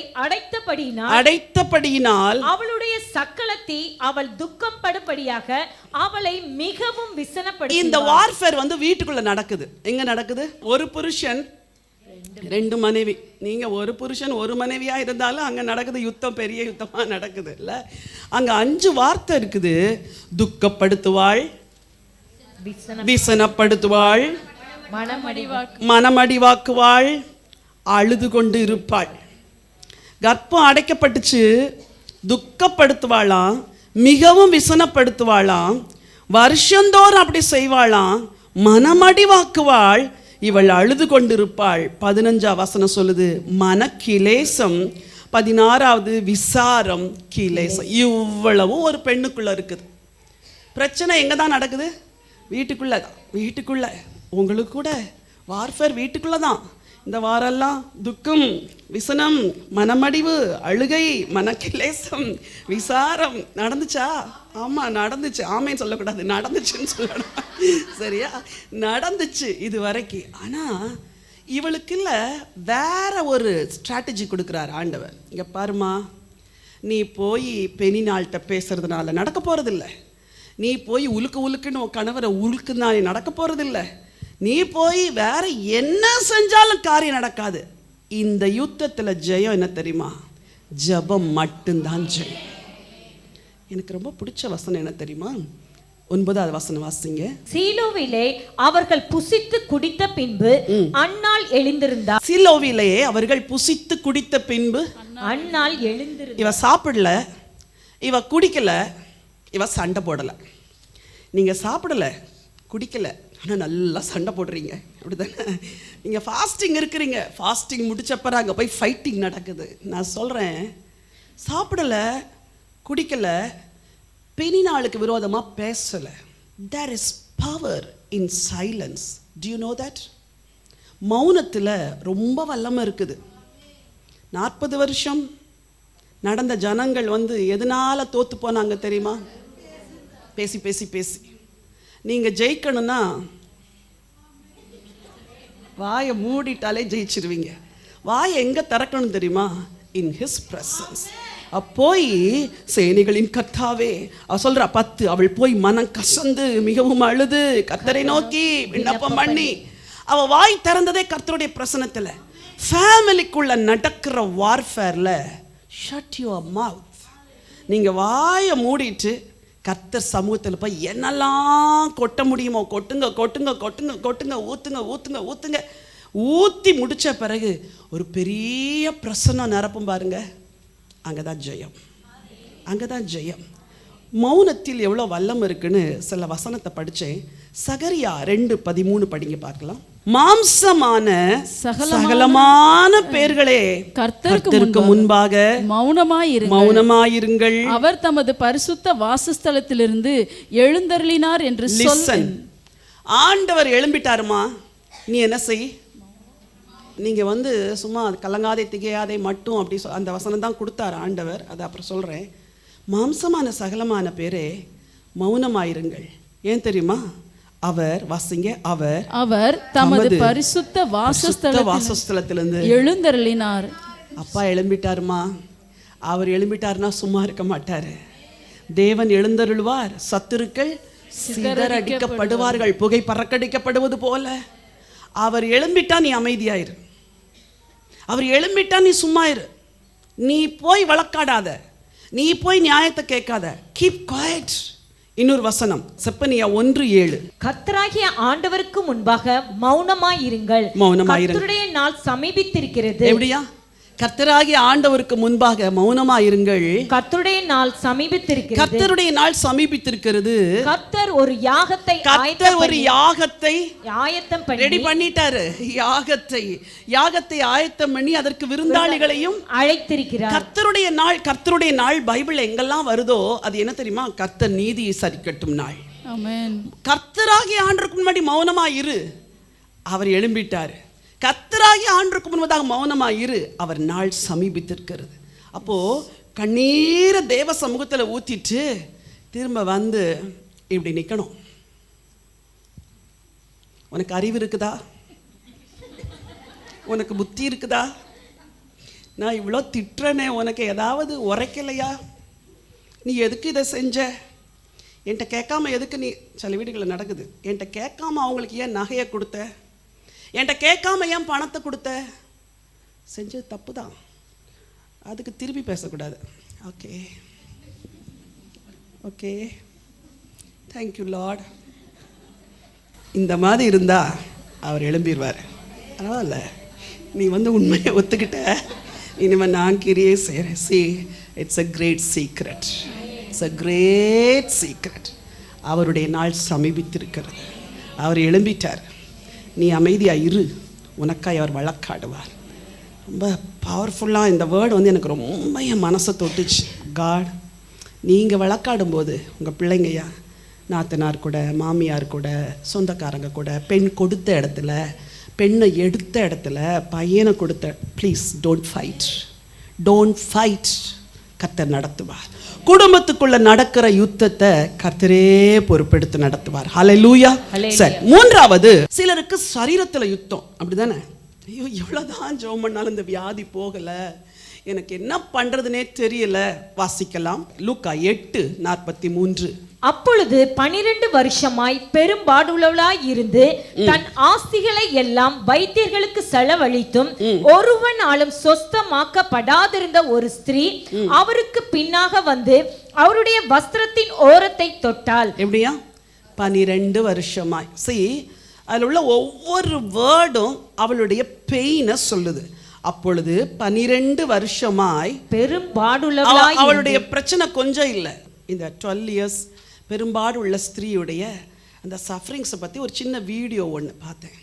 அடைத்தபடியினால் அவளுடைய சக்களத்தை அவள் துக்கம் படும்படியாக அவளை மிகவும் விசனப்படுத்தினார். இந்த வார்ஃபேர் வீட்டுக்குள்ள நடக்குது. எங்க நடக்குது? ஒரு புருஷன் 2 மனைவி. நீங்க ஒரு புருஷன் ஒரு மனைவியா இருந்தாலும் அங்க நடக்குது யுத்தம், பெரிய யுத்தமா நடக்குது இல்ல? அங்க 5 வார்த்தை இருக்குது. துக்கப்படுத்துவாள், விசனப்படுத்துவாள், மனமடிவாக்குவாள், அழுது கொண்டு இருப்பாள். கர்ப்பம் அடைக்கப்பட்டுச்சு, துக்கப்படுத்துவாளாம், மிகவும் விசனப்படுத்துவாளாம், வருஷந்தோறும் அப்படி செய்வாளாம், மனமடிவாக்குவாள், இவள் அழுது கொண்டிருப்பாள். 15ஆம் வசனம் சொல்லுது மனக்கிலேசம், 16வது விசாரம், கிலேசம். இவ்வளவும் ஒரு பெண்ணுக்குள்ள இருக்குது. பிரச்சனை எங்க தான் நடக்குது? வீட்டுக்குள்ள தான். வீட்டுக்குள்ள உங்களுக்கு கூட வார்ஃபேர் வீட்டுக்குள்ள தான். இந்த வாரெல்லாம் துக்கம், விசனம், மனமடிவு, அழுகை, மனக்கிலேசம், விசாரம் நடந்துச்சா? ஆமாம் நடந்துச்சு. ஆமேன்னு சொல்லக்கூடாது, நடந்துச்சுன்னு சொல்லணும். சரியா? நடந்துச்சு இது வரைக்கும். ஆனால் இவளுக்கு இல்லை, வேற ஒரு ஸ்ட்ராட்டஜி கொடுக்குறாரு ஆண்டவர். இங்கே பாருமா, நீ போய் பெனினாள்கிட்ட பேசுறதுனால நடக்க போகிறதில்ல. நீ போய் உலுக்குன்னு உன் கணவரை உலுக்குனாலே நடக்க போகிறதில்ல. நீ போய் வேற என்ன செஞ்சாலும் காரியம் நடக்காது. இந்த யுத்தத்தில் ஜெயம் என்ன தெரியுமா? ஜெபம் மட்டும்தான் ஜெயம். எனக்கு ரொம்ப பிடிச்ச வசனம் என்ன தெரியுமா? 9வது வசனம் வாசிங்க. சீலோவிலே அவர்கள் புசித்து குடித்த பின்பு அன்னாள் எழுந்திருந்தார். சீலோவிலே அவர்கள் புசித்து குடித்த பின்பு அன்னாள் எழுந்திருந்தார். இவ சாப்பிடல, இவ குடிக்கல, இவ சண்டை போடலை. நீங்கள் சாப்பிடல, குடிக்கல, ஆனால் நல்லா சண்டை போடுறீங்க, அப்படிதானே? நீங்கள் ஃபாஸ்டிங் இருக்கிறீங்க, ஃபாஸ்டிங் முடிச்சப்பறம் அங்கே போய் ஃபைட்டிங் நடக்குது. நான் சொல்கிறேன், சாப்பிடலை, குடிக்கலை, பெனினாளுக்கு விரோதமாக பேசலை. There is power in silence. Do you know that? மௌனத்தில் ரொம்ப வல்லமை இருக்குது. 40 வருஷம் நடந்த ஜனங்கள் எதனால தோத்து போனாங்க தெரியுமா? பேசி பேசி பேசி. நீங்கள் ஜெயிக்கணும்னா வாயை மூடிட்டாலே ஜெயிச்சிருவீங்க. வாயை எங்கே திறக்கணும் தெரியுமா? In his presence. போய் சேனைகளின் கர்த்தாவே, அவ சொல்றா 10, அவள் போய் மனம் கசந்து மிகவும் அழுது கர்த்தரை நோக்கி விண்ணப்பம் பண்ணி, அவ வாய் திறந்ததே கர்த்தருடைய பிரசனத்தில். ஃபேமிலிக்குள்ள நடக்கிற வார்ஃபேரில் ஷட் யுவர் மவுத். நீங்கள் வாயை மூடிட்டு கர்த்தர் சமூகத்தில் போய் என்னெல்லாம் கொட்ட முடியுமோ கொட்டுங்க கொட்டுங்க கொட்டுங்க கொட்டுங்க, ஊற்றுங்க ஊற்றுங்க ஊற்றுங்க. ஊற்றி முடித்த பிறகு ஒரு பெரிய பிரசன்னம் நிரப்பும் பாருங்க. அங்கே தான் ஜெயம், அங்கே தான் ஜெயம். மௌனத்தில் எவ்வளோ வல்லம் இருக்குன்னு சில வசனத்தை படித்தேன். சகரியா 2:13 படிங்க பார்க்கலாம். மாம்சமான சகலமான பேர்களே கர்த்தருக்கு முன்பாக மௌனமாயிருங்கள். அவர் தமது பரிசுத்த வாசஸ்தலத்திலிருந்து எழுந்தருளினார் என்று லிசன். ஆண்டவர் எழும்பிட்டாருமா, நீ என்ன செய்? நீங்கள் சும்மா கலங்காதே திகையாதே மட்டும் அப்படி அந்த வசனம் தான் கொடுத்தார் ஆண்டவர். அதை அப்புறம் சொல்கிறேன். மாம்சமான சகலமான பேரே மௌனமாயிருங்கள். ஏன் தெரியுமா? அவர் வாசிங்க, அவர் தமது பரிசுத்த வாசஸ்தலத்திலிருந்து எழுந்தருளினார். அப்பா எழும்பிட்டாருமா. அவர் எழும்பிட்டாருன்னா சும்மா இருக்க மாட்டாரு. தேவன் எழுந்தருள்வார், சத்துருக்கள் சிதறடிக்கப்படுவார்கள், புகை பறக்கடிக்கப்படுவது போல. அவர் எழும்பிட்டா நீ அமைதியாயிரு. அவர் எழும்பிட்டா நீ சும்மா இரு. நீ போய் வழக்காடாத, நீ போய் நியாயத்தை கேட்காத. Keep quiet. இன்னொரு வசனம் செப்பனியா 1:7. கர்த்தராகிய ஆண்டவருக்கு முன்பாக மௌனமாயிருங்கள். கர்த்தருடைய நாள் சமீபித்திருக்கிறது. எப்படியா? கர்த்தராகிய ஆண்டவருக்கு முன்பாக மௌனமாயிருங்கள். கர்த்தருடைய நாள் சமீபித்திருக்கிறது. கர்த்தருடைய நாள் சமீபித்திருக்கிறது. கர்த்தர் ஒரு யாகத்தை ஆயத்தம் பண்ணி ரெடி பண்ணிட்டாரு. யாகத்தை ஆயத்தம் பண்ணி அதற்கு விருந்தாளிகளையும் அழைத்திருக்கிறார். கர்த்தருடைய நாள் பைபிள் எங்கெல்லாம் வருதோ அது என்ன தெரியுமா? கர்த்தர் நீதியை சரிக்கட்டும் நாள். ஆமென். கர்த்தராகிய ஆண்டவருக்கு முன்னாடி மௌனமா இரு. அவர் எழும்பிட்டாரு. கர்த்தராகிய ஆண்டவருக்கு முன்பதாக மௌனமா இரு. அவர் நாள் சமீபித்திருக்கிறது. அப்போ கண்ணீரை தேவ சமூகத்தில் ஊத்திட்டு திரும்ப இப்படி நிற்கணும். உனக்கு அறிவு இருக்குதா? உனக்கு புத்தி இருக்குதா? நான் இவ்வளோ திட்டுறனே, உனக்கு ஏதாவது உரைக்கலையா? நீ எதுக்கு இதை செஞ்ச? என்கிட்ட கேட்காம எதுக்கு நீ? சில வீடுகளில் நடக்குது. என்கிட்ட கேட்காம அவங்களுக்கு ஏன் நகையை கொடுத்த? என்கிட்ட கேட்காம ஏன் பணத்தை கொடுத்த? செஞ்சது தப்பு தான், அதுக்கு திருப்பி பேசக்கூடாது. Okay okay, thank you Lord. இந்த மாதிரி இருந்தா அவர் எழும்பிடுவார். பரவாயில்ல, நீ உண்மையை ஒத்துக்கிட்ட, இனிமேல் நான் கிரியே செய்கிறேன். See, it's a great secret. It's a great secret. அவருடைய நாள் சமீபித்திருக்கிறது. அவர் எழும்பிட்டார். நீ அமைதியாக இரு, உனக்காய் அவர் வழக்காடுவார். ரொம்ப பவர்ஃபுல்லாக இந்த வேர்டு எனக்கு ரொம்ப என் மனசை தொட்டுச்சு. காட், நீங்கள் வழக்காடும்போது உங்கள் பிள்ளைங்கய்யா நாத்தனார் கூட, மாமியார் கூட, சொந்தக்காரங்க கூட, பெண் கொடுத்த இடத்துல பெண்ணை எடுத்த இடத்துல பையனை கொடுத்த. Please don't fight. கர்த்தர் நடத்துவார். குடும்பத்துக்குள்ள நடக்கிற யுத்தத்தை கர்த்தரே பொறுப்பெடுத்து நடத்துவார். ஹல்லேலூயா. சரி, மூன்றாவது, சிலருக்கு சரீரத்துல யுத்தம். அப்படிதானே? ஐயோ, எவ்வளவுதான் ஜெபம் பண்ணாலும் இந்த வியாதி போகல, எனக்கு என்ன பண்றதுனே தெரியல. வாசிக்கலாம், லூக்கா 8:43. அப்பொழுது 12 வருஷமாய் பெரும்பாடுள்ளவளாய் இருந்து தன் ஆஸ்திகளை எல்லாம் வைத்தியர்களுக்கு செலவழித்தும் ஒருவனாலும் சொஸ்தமாக்கப்படாதிருந்த ஒரு ஸ்திரீ அவருக்கு பின்னாக வந்து அவருடைய வஸ்திரத்தின் ஓரத்தை தொட்டாள். எப்படியா? 12 வருஷமாய். அதில் உள்ள ஒவ்வொரு வேர்டும் அவளுடைய பெயினை சொல்லுது. அப்பொழுது 12 வருஷமாய் பெரும்பாடுள்ளவளாய். அவளுடைய பிரச்சனை கொஞ்சம் இல்லை. இந்த 12 இயர்ஸ் பெரும்பாடு உள்ள ஸ்திரீயுடைய அந்த சஃபரிங்ஸை பற்றி ஒரு சின்ன வீடியோ ஒன்று பார்த்தேன்.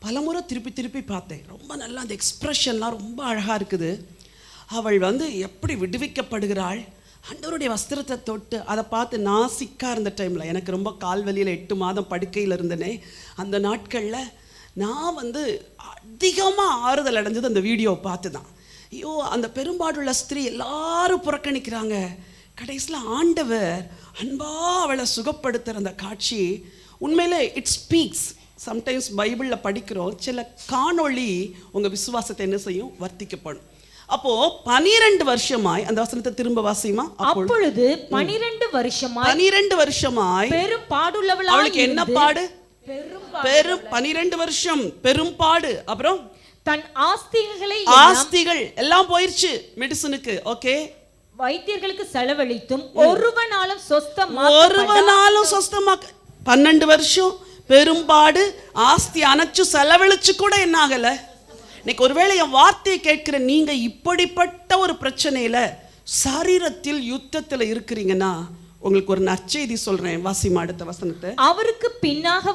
பலமுறை திருப்பி பார்த்தேன். ரொம்ப நல்லா அந்த எக்ஸ்ப்ரெஷன்லாம் ரொம்ப அழகாக இருக்குது. அவள் எப்படி விடுவிக்கப்படுகிறாள், ஆண்டவருடைய வஸ்திரத்தை தொட்டு. அதை பார்த்து நான் சிக்காக இருந்த டைமில், எனக்கு ரொம்ப கால்வலியில் 8 மாதம் படுக்கையில் இருந்தனே, அந்த நாட்களில் நான் அதிகமாக ஆறுதல் அடைஞ்சது அந்த வீடியோவை பார்த்து தான். ஐயோ, அந்த பெரும்பாடுள்ள ஸ்திரீ எல்லாரும் புறக்கணிக்கிறாங்க, கடைசியில் ஆண்டவர் அன்பா அவளை சுகப்படுத்துகிற அந்த காட்சி உண்மையிலே இட் ஸ்பீக்ஸ். சம்டைம்ஸ் பைபிளில் படிக்கிறோம், சில காணொளி உங்கள் விசுவாசத்தை என்ன செய்யும்? வர்த்திக்கப்படும். அப்போ 12 வருஷமாய், அந்த வசனத்தை திரும்ப வாசியுமா? அப்பொழுது 12 வருஷமாய் பெரும்பாடுள்ளவளாய். அவளுக்கு என்ன பாடு? 12 வருஷம் பெரும்பாடு. அப்புறம் தன் ஆஸ்திகள் எல்லாம் போயிருச்சு மெடிசனுக்கு. ஓகே, வைத்தியர்களுக்கு செலவழித்தும் ஒருவனாலும் சொஸ்தமாக்க. 12 வருஷம் பெரும்பாடு, ஆஸ்தி அணைச்சு செலவழிச்சு கூட என்ன ஆகல. இன்னைக்கு ஒருவேளை என் வார்த்தையை கேட்கிற நீங்க இப்படிப்பட்ட ஒரு பிரச்சனையில சரீரத்தில் யுத்தத்தில் இருக்கிறீங்கன்னா, உங்களுக்கு ஒரு நற்செய்தி சொல்றேன். வாசிமா அடுத்த வசனத்தை. அவருக்கு பின்னாக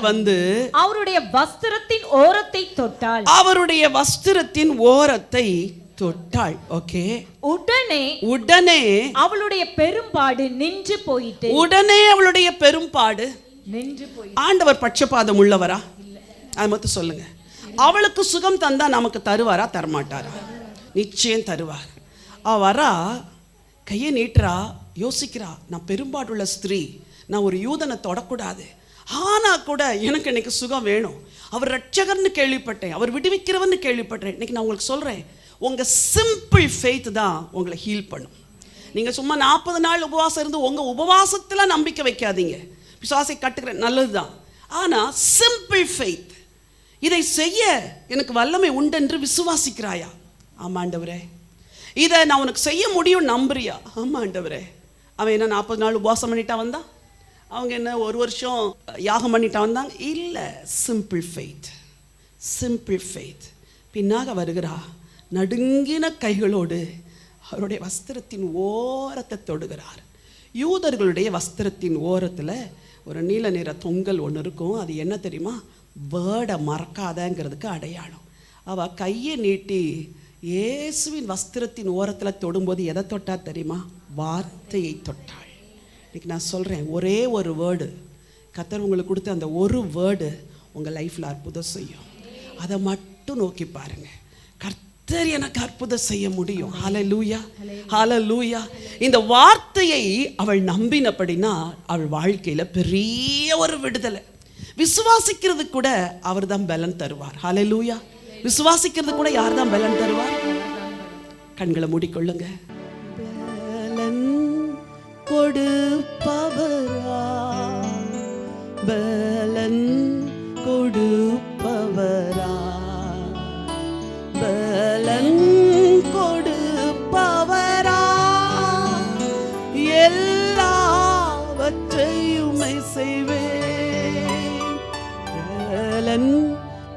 வந்து அவருடைய வஸ்திரத்தின் ஓரத்தை தொட்டாள். ஓகே, உடனே அவளுடைய பெரும்பாடு நின்று போயிட்டு. ஆண்டவர் பட்சபாதம் உள்ளவரா? அது மட்டும் சொல்லுங்க. அவளுக்கு சுகம் தந்தா நமக்கு தருவாரா? தரமாட்டாரா? நிச்சயம் தருவார். வரா, கையை நீட்டுறா, யோசிக்கிறா, நான் பெரும்பாடுள்ள ஸ்திரீ, நான் ஒரு யூதனை தொடக்கூடாது, ஆனா கூட எனக்கு இன்னைக்கு சுகம் வேணும். அவர் ரட்சகர்னு கேள்விப்பட்டேன், அவர் விடுவிக்கிறவன்னு கேள்விப்பட்டேன். இன்னைக்கு நான் உங்களுக்கு சொல்றேன், உங்க சிம்பிள் ஃபெய்த் தான் உங்களை ஹீல் பண்ணும். நீங்க சும்மா 40 நாள் உபவாசம் இருந்து உங்க உபவாசத்துல நம்பிக்கை வைக்காதீங்க. விசுவாசை கட்டுக்கிறேன், நல்லதுதான். ஆனா சிம்பிள் ஃபெய்த், இதை செய்ய எனக்கு வல்லமை உண்டென்று விசுவாசிக்கிறாயா? ஆமாண்டவரே, இதை நான் உனக்கு செய்ய முடியும் நம்புறியா? ஆமாண்டவரே. அவன் என்ன 40 நாள் உபவாசம் பண்ணிட்டா வந்தான்? அவங்க என்ன 1 வருஷம் யாகம் பண்ணிட்டா வந்தாங்க? இல்லை. Simple faith. பின்னாக வருகிறா, நடுங்கின கைகளோடு அவருடைய வஸ்திரத்தின் ஓரத்தை தொடுகிறார். யூதர்களுடைய வஸ்திரத்தின் ஓரத்தில் ஒரு நீல நிற தொங்கல் ஒன்று இருக்கும். அது என்ன தெரியுமா? வேர்டை மறக்காதங்கிறதுக்கு அடையாளம். அவள் கையை நீட்டி இயேசுவின் வஸ்திரத்தின் ஓரத்தில் தொடும்போது எதை தொட்டா தெரியுமா? வார்த்தையை தொட்டாள். இன்னைக்கு நான் சொல்கிறேன், ஒரே ஒரு வேர்டு, கர்த்தர் உங்களுக்கு கொடுத்த அந்த ஒரு வேர்டு உங்கள் லைஃப்பில் அற்புதம் செய்யும். அதை மட்டும் நோக்கி பாருங்க. கர்த்தர் எனக்கு அற்புதம் செய்ய முடியும். ஹல்லேலூயா, ஹல்லேலூயா. இந்த வார்த்தையை அவள் நம்பினபடினா அவள் வாழ்க்கையில் பெரிய ஒரு விடுதலை. விசுவாசிக்கிறது கூட அவர் தான் பலன் தருவார். ஹல்லேலூயா. விசுவாசிக்கிறது கூட யார் தான் பலன் தருவார்? கண்களை மூடிக்கொள்ளுங்க. பலன் கொடுப்பவரா, பலன் கொடுப்பவரா, பலன் கொடுப்பவரா, எல்லாவற்றையும் செய்வேன். பலன்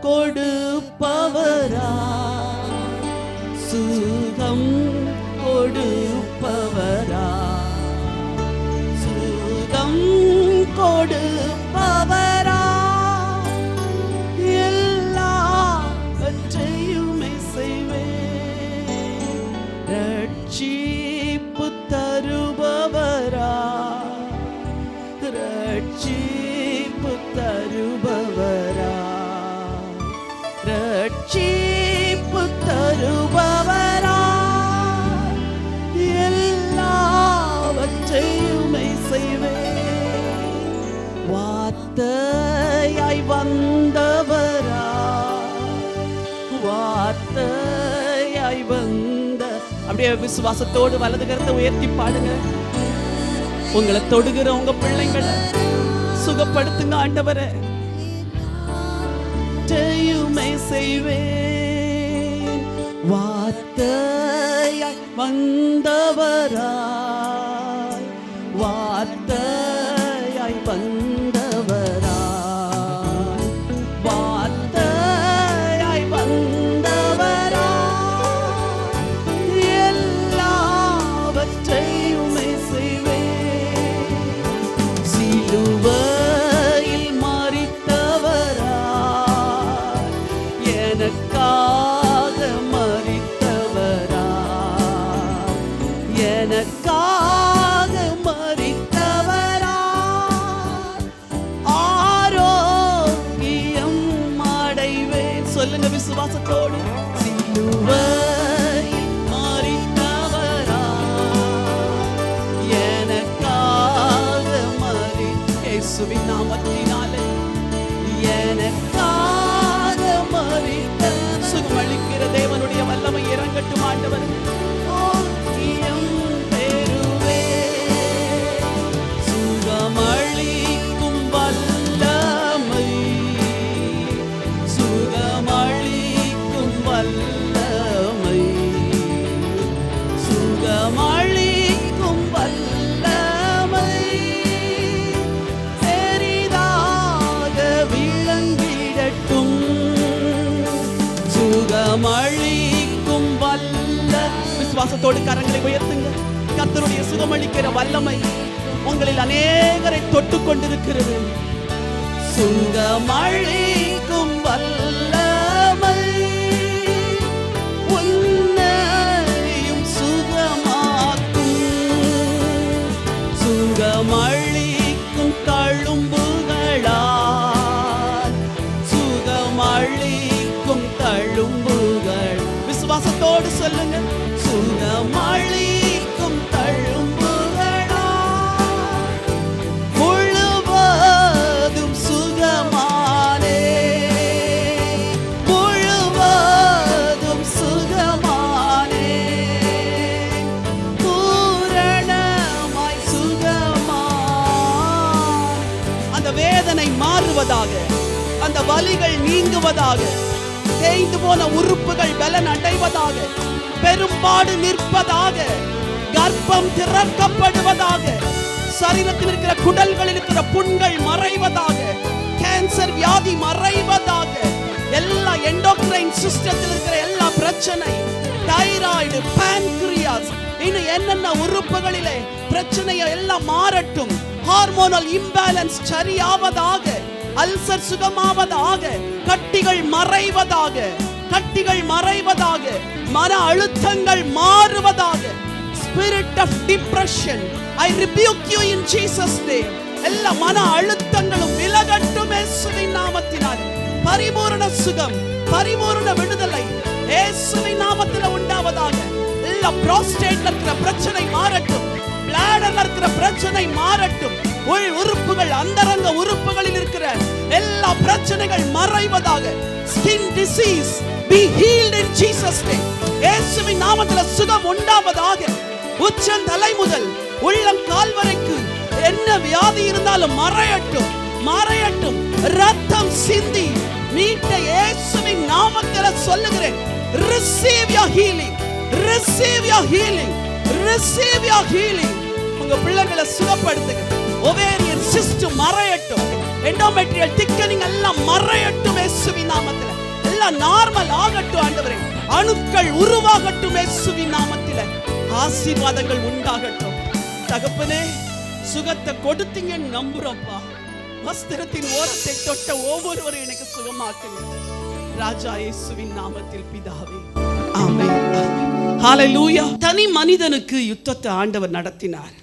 கொடுப்பவரா, சுகம் கொடுப்பவரா, சுகம் கொடுப்பவரா, எல்லாவற்றையும் செய்வேன். ரட்சிப்பு தருபவரா, ரட்சிப்பு தருபவரா, வார்த்தையாய் வந்தவரா, வார்த்தையாய் வந்த. அப்படியே விசுவாசத்தோடு வலது கரத்தை உயர்த்தி பாடுங்க. உங்களை தொடுகிற உங்க பிள்ளைங்களை சுகப்படுத்துங்க ஆண்டவரே. செய்யுமே செய்வேன், வார்த்தையாய் வந்தவராய், வார்த்தையாய் வந்தவராய், வார்த்தையாய் வந்தவராய், எல்லாவற்றையுமே செய்வேன். சிலுவையில் மரித்தவராய், எனக்காக மரித்தவராய், எனக்காக மரித்தவராய், ஆரோக்கியம் அடைவேன். சொல்லுங்க விசுவாசத்தோடு. சிலுவையில் மரித்தவராய், எனக்காக இயேசுவின் நாமத்தினாலே எனக்காக மரித்த. சுகமளிக்கிற தேவனுடைய வல்லமை இறங்கட்டும் ஆண்டவர். ஓக்கியம் பெறுவேன், சுகமளிக்கும் வல்லமை, சுகமளிக்கும் வல்லமை, சுகமளிக்கும் வல்லமை, பெரிதாக விளங்கிடட்டும். சுகமளிக்கும் வல்ல. விசுவாசத்தோடு கரங்களை உயர்த்துங்க. கர்த்தருடைய சுகமளிக்கிற வல்லமை உங்களில் அநேகரை தொட்டு கொண்டிருக்கிறது. சுகமளிக்கும் வல்லமை உன்னையும் சுகமாக்கும். சுகமளிக்கும் தழும்புகளால், சுகமளிக்கும் தழும்புகள். விசுவாசத்தோடு சொல்லுங்க. சுகமளிக்கும் தழும்புகளால் முழுவதும் சுகமானே, முழுவதும் சுகமானே, பூரணமாய் சுகமான். அந்த வேதனை மாறுவதாக, அந்த வலிகள் நீங்குவதாக, தேய்ந்து போன உறுப்புகள் பலன் அடைவதாக, பெரும்பாடு நிற்பதாக, கர்ப்பம் திறக்கப்படுவதாக, சரீரத்தில் இருக்கிற குடல்களில் இருக்கிற புண்கள் மறைவதாக, கேன்சர் வியாதி மறைவதாக, எல்லா எண்டோக்ரைன் சிஸ்டத்தில் இருக்கிற எல்லா பிரச்சனை, தைராய்டு, பான்கிரியாஸ், இன்னும் என்னென்ன உறுப்புகளிலே பிரச்சனையை எல்லாம் மாறட்டும். ஹார்மோனல் இம்பேலன்ஸ் சரியாவதாக, அல்சர் சுகமாவதாக, கட்டிகள் மறைவதாக, கட்டிகள் மறைவதாக, மன அழுத்தங்கள் மாறுவதாக. Spirit of depression, I rebuke you in Jesus name. எல்லா மன அழுத்தங்களும் விலகட்டும் இயேசுவின் நாமத்தினால். பரிபூரண சுகம், பரிபூரண விடுதலை இயேசுவின் நாமத்தில் உண்டாவதாக. எல்லா புரோஸ்டேட்ல இருக்கிற பிரச்சனை மாறட்டும், பிளாடர்ல இருக்கிற பிரச்சனை மாறட்டும், உள் உறுப்புகள், அந்தரங்க உறுப்புகளில் இருக்கிற எல்லா பிரச்சனைகள் மறைவதாக. Skin disease be healed in Jesus name. இயேசுவின் நாமத்தில் சுகம் உண்டாவதாக. உச்சந்தலை முதல் உள்ளங்கால் வரைக்கும் என்ன வியாதி இருந்தாலும் மறையட்டும், மறையட்டும். ரத்தம் சிந்தி மீட்ட இயேசுவின் நாமத்தில் சொல்லுகிறேன். receive your healing, receive your healing, receive your healing. உங்க பிள்ளைகளை சுகப்படுத்துங்க. ஓவேரியன் சிஸ்டம் மறையட்டும், எண்டோமெட்ரியல் திக்கனிங் எல்லாம் மறையட்டும் இயேசுவின் நாமத்தில். எல்லாம் நார்மல் ஆகட்டும் ஆண்டவரே. அணுக்கள் உருவாகட்டும் இயேசுவின் நாமத்தில். ஆசீர்வாதங்கள் உண்டாகட்டும். தகப்பனே, சுகத்தை கொடுத்தீங்கன்னு நம்புறோம்ப்பா. வஸ்திரத்தின் ஓரத்தை தொட்ட ஒவ்வொருவரும் எனக்கு சுகமாக்குங்க ராஜா இயேசுவின் நாமத்தில் பிதாவே, ஆமென். ஹல்லேலூயா. தனி மனிதனுக்கு யுத்தத்தை ஆண்டவர் நடத்தினார்.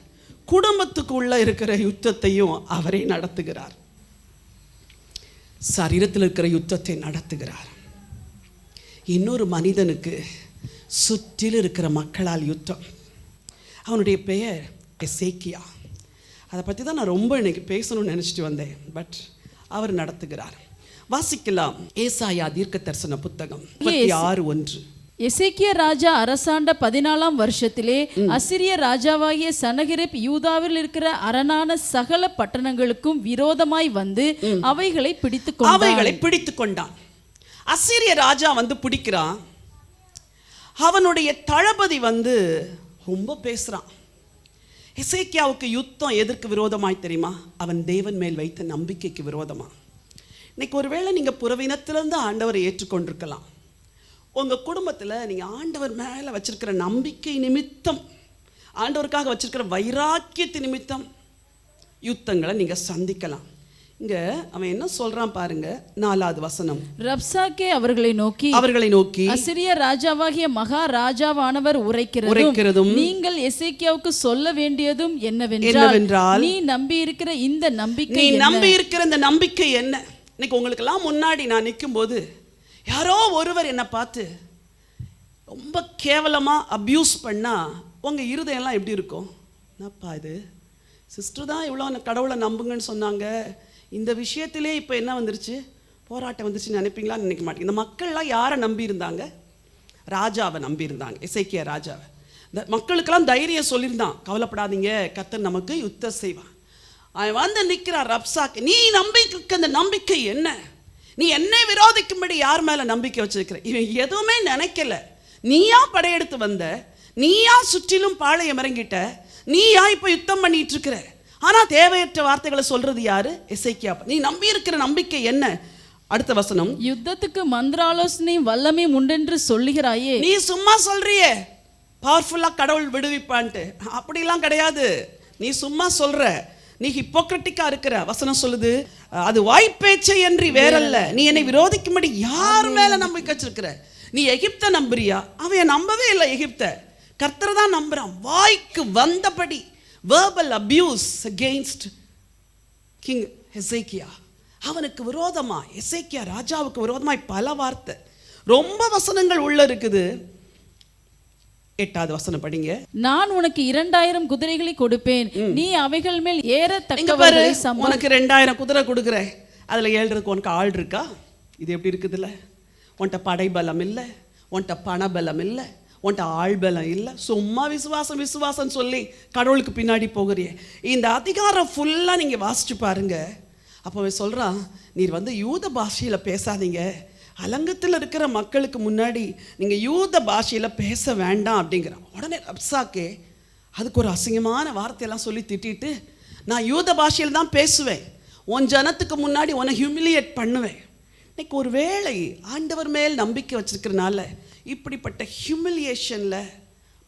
குடும்பத்துக்குள்ள இருக்கிற யுத்தத்தையும் அவரே நடத்துகிறார். சரீரத்தில் இருக்கிற யுத்தத்தை நடத்துகிறார். இன்னொரு மனிதனுக்கு சுற்றில் இருக்கிற மக்களால் யுத்தம். அவனுடைய பெயர் எசேக்கியா. அதை பற்றி தான் நான் ரொம்ப இன்னைக்கு பேசணும்னு நினச்சிட்டு வந்தேன். பட் அவர் நடத்துகிறார். வாசிக்கலாம் ஏசாயா தீர்க்க தரிசன புத்தகம் 36:1. எசேக்கியா ராஜா அரசாண்ட 14ஆம் வருஷத்திலே அசிரிய ராஜாவாகிய சனகெரிப் யூதாவில் இருக்கிற அரணான சகல பட்டணங்களுக்கும் விரோதமாய் வந்து அவைகளை பிடித்து கொண்டான். அசிரிய ராஜா வந்து பிடிக்கிறான். அவனுடைய தளபதி வந்து ரொம்ப பேசுறான். எசேக்கியாவுக்கு யுத்தம் எதற்கு விரோதமாய் தெரியுமா? அவன் தேவன் மேல் வைத்த நம்பிக்கைக்கு விரோதமா. இன்னைக்கு ஒருவேளை நீங்க புறவினத்திலிருந்து ஆண்டவரை ஏற்றுக்கொண்டிருக்கலாம். உங்கள் குடும்பத்தில் நீங்கள் ஆண்டவர் மேலே வச்சிருக்கிற நம்பிக்கை நிமித்தம், ஆண்டவருக்காக வச்சிருக்கிற வைராக்கியத்து நிமித்தம் யுத்தங்களை நீங்கள் சந்திக்கலாம். இங்கே அவன் என்ன சொல்கிறான் பாருங்க, 4வது வசனம். ரப்சாக்கே அவர்களை நோக்கி அசிரிய ராஜாவாகிய மகா ராஜாவானவர் உரைக்கிறதும் நீங்கள் எசேக்கியாவுக்கு சொல்ல வேண்டியதும் என்னவென்றால், நீ நம்பி இருக்கிற இந்த நம்பிக்கை என்ன? இன்னைக்கு உங்களுக்கெல்லாம் முன்னாடி நான் நிற்கும்போது யாரோ ஒருவர் என்னை பார்த்து ரொம்ப கேவலமாக அப்யூஸ் பண்ணால் உங்கள் இருதயம்லாம் எப்படி இருக்கும்? என்னப்பா இது, சிஸ்டர் தான் இவ்வளோ கடவுளை நம்புங்கன்னு சொன்னாங்க, இந்த விஷயத்திலே இப்போ என்ன வந்துருச்சு, போராட்டம் வந்துருச்சுன்னு நினைப்பீங்களான்னு நினைக்க மாட்டேங்க. இந்த மக்கள்லாம் யாரை நம்பியிருந்தாங்க? ராஜாவை நம்பியிருந்தாங்க, எசேக்கியா ராஜாவை. இந்த மக்களுக்கெல்லாம் தைரியம் சொல்லியிருந்தான், கவலைப்படாதீங்க, கர்த்தர் நமக்கு யுத்தம் செய்வான். அவன் வந்து நிற்கிறான் ரப்சாக்கு, நீ நம்பிக்கை அந்த நம்பிக்கை என்ன? நீ என்னை விரோதிக்கும்படி யார் மேலே நம்பிக்கை வச்சிருக்கிற? இவன் எதுவுமே நினைக்கல. நீயா படையெடுத்து வந்த, நீயா சுற்றிலும் பாளையம் இறங்கிட்ட, நீயா இப்போ யுத்தம் பண்ணிட்டு இருக்கிற. ஆனால் தேவையற்ற வார்த்தைகளை சொல்றது யாரு? எசேக்கியா. நீ நம்பி இருக்கிற நம்பிக்கை என்ன? அடுத்த வசனம். யுத்தத்துக்கு மந்திராலோசனையும் வல்லமையும் உண்டென்று சொல்லுகிறாயே. நீ சும்மா சொல்றியே பவர்ஃபுல்லாக கடவுள் விடுவிப்பான்ட்டு, அப்படிலாம் கிடையாது. நீ சும்மா சொல்ற, நீ ஹிப்போக்ரட்டிக்கா இருக்கிற. வசனம் சொல்லுது, அது வாய்ப்பேச்சை என்று வேறல்ல, நீ என்னை விரோதிக்கும்படி யார் மேல நம்பிக்கை வச்சிருக்கிற? நீ எகிப்தை நம்புறியா? அவன் நம்பவே இல்லை எகிப்த, கர்த்தரை தான் நம்புறான். வாய்க்கு வந்தபடி வேர்பல் அபியூஸ் அகெயின்ஸ்ட் கிங் எசேக்கியா. அவனுக்கு விரோதமா, எசேக்கியா ராஜாவுக்கு விரோதமாய் பல வார்த்தை, ரொம்ப வசனங்கள் உள்ள இருக்குது. 8வது வசனம் படிங்க. நான் உனக்கு 2000 குதிரைகளை கொடுப்பேன், நீ அவைகள் மேல் ஏறத்தக்கவர்களை உனக்கு 2000 குதிரை கொடுக்குறேன், அதில் ஏழுறதுக்கு உனக்கு ஆள் இருக்கா? இது எப்படி இருக்குதுல்ல? உன்கிட்ட படைபலம் இல்லை, உன்கிட்ட பணபலம் இல்லை, உன்கிட்ட ஆள் பலம் இல்லை, சும்மா விசுவாசம் சொல்லி கடவுளுக்கு பின்னாடி போகிறிய. இந்த அதிகாரம் ஃபுல்லாக நீங்கள் வாசிச்சு பாருங்க. அப்போ சொல்கிறான், நீர் வந்து யூத பாஷையில் பேசாதீங்க, அலங்கத்தில் இருக்கிற மக்களுக்கு முன்னாடி நீங்கள் யூத பாஷையில் பேச வேண்டாம் அப்படிங்கிறான். உடனே ரப்சாக்கே அதுக்கு ஒரு அசிங்கமான வார்த்தையெல்லாம் சொல்லி திட்டிட்டு, நான் யூத பாஷையில் தான் பேசுவேன், உன் ஜனத்துக்கு முன்னாடி உன்னை ஹியூமிலியேட் பண்ணுவேன். இன்னைக்கு ஒரு வேளை ஆண்டவர் மேல் நம்பிக்கை வச்சிருக்கிறனால இப்படிப்பட்ட ஹியூமிலியேஷனில்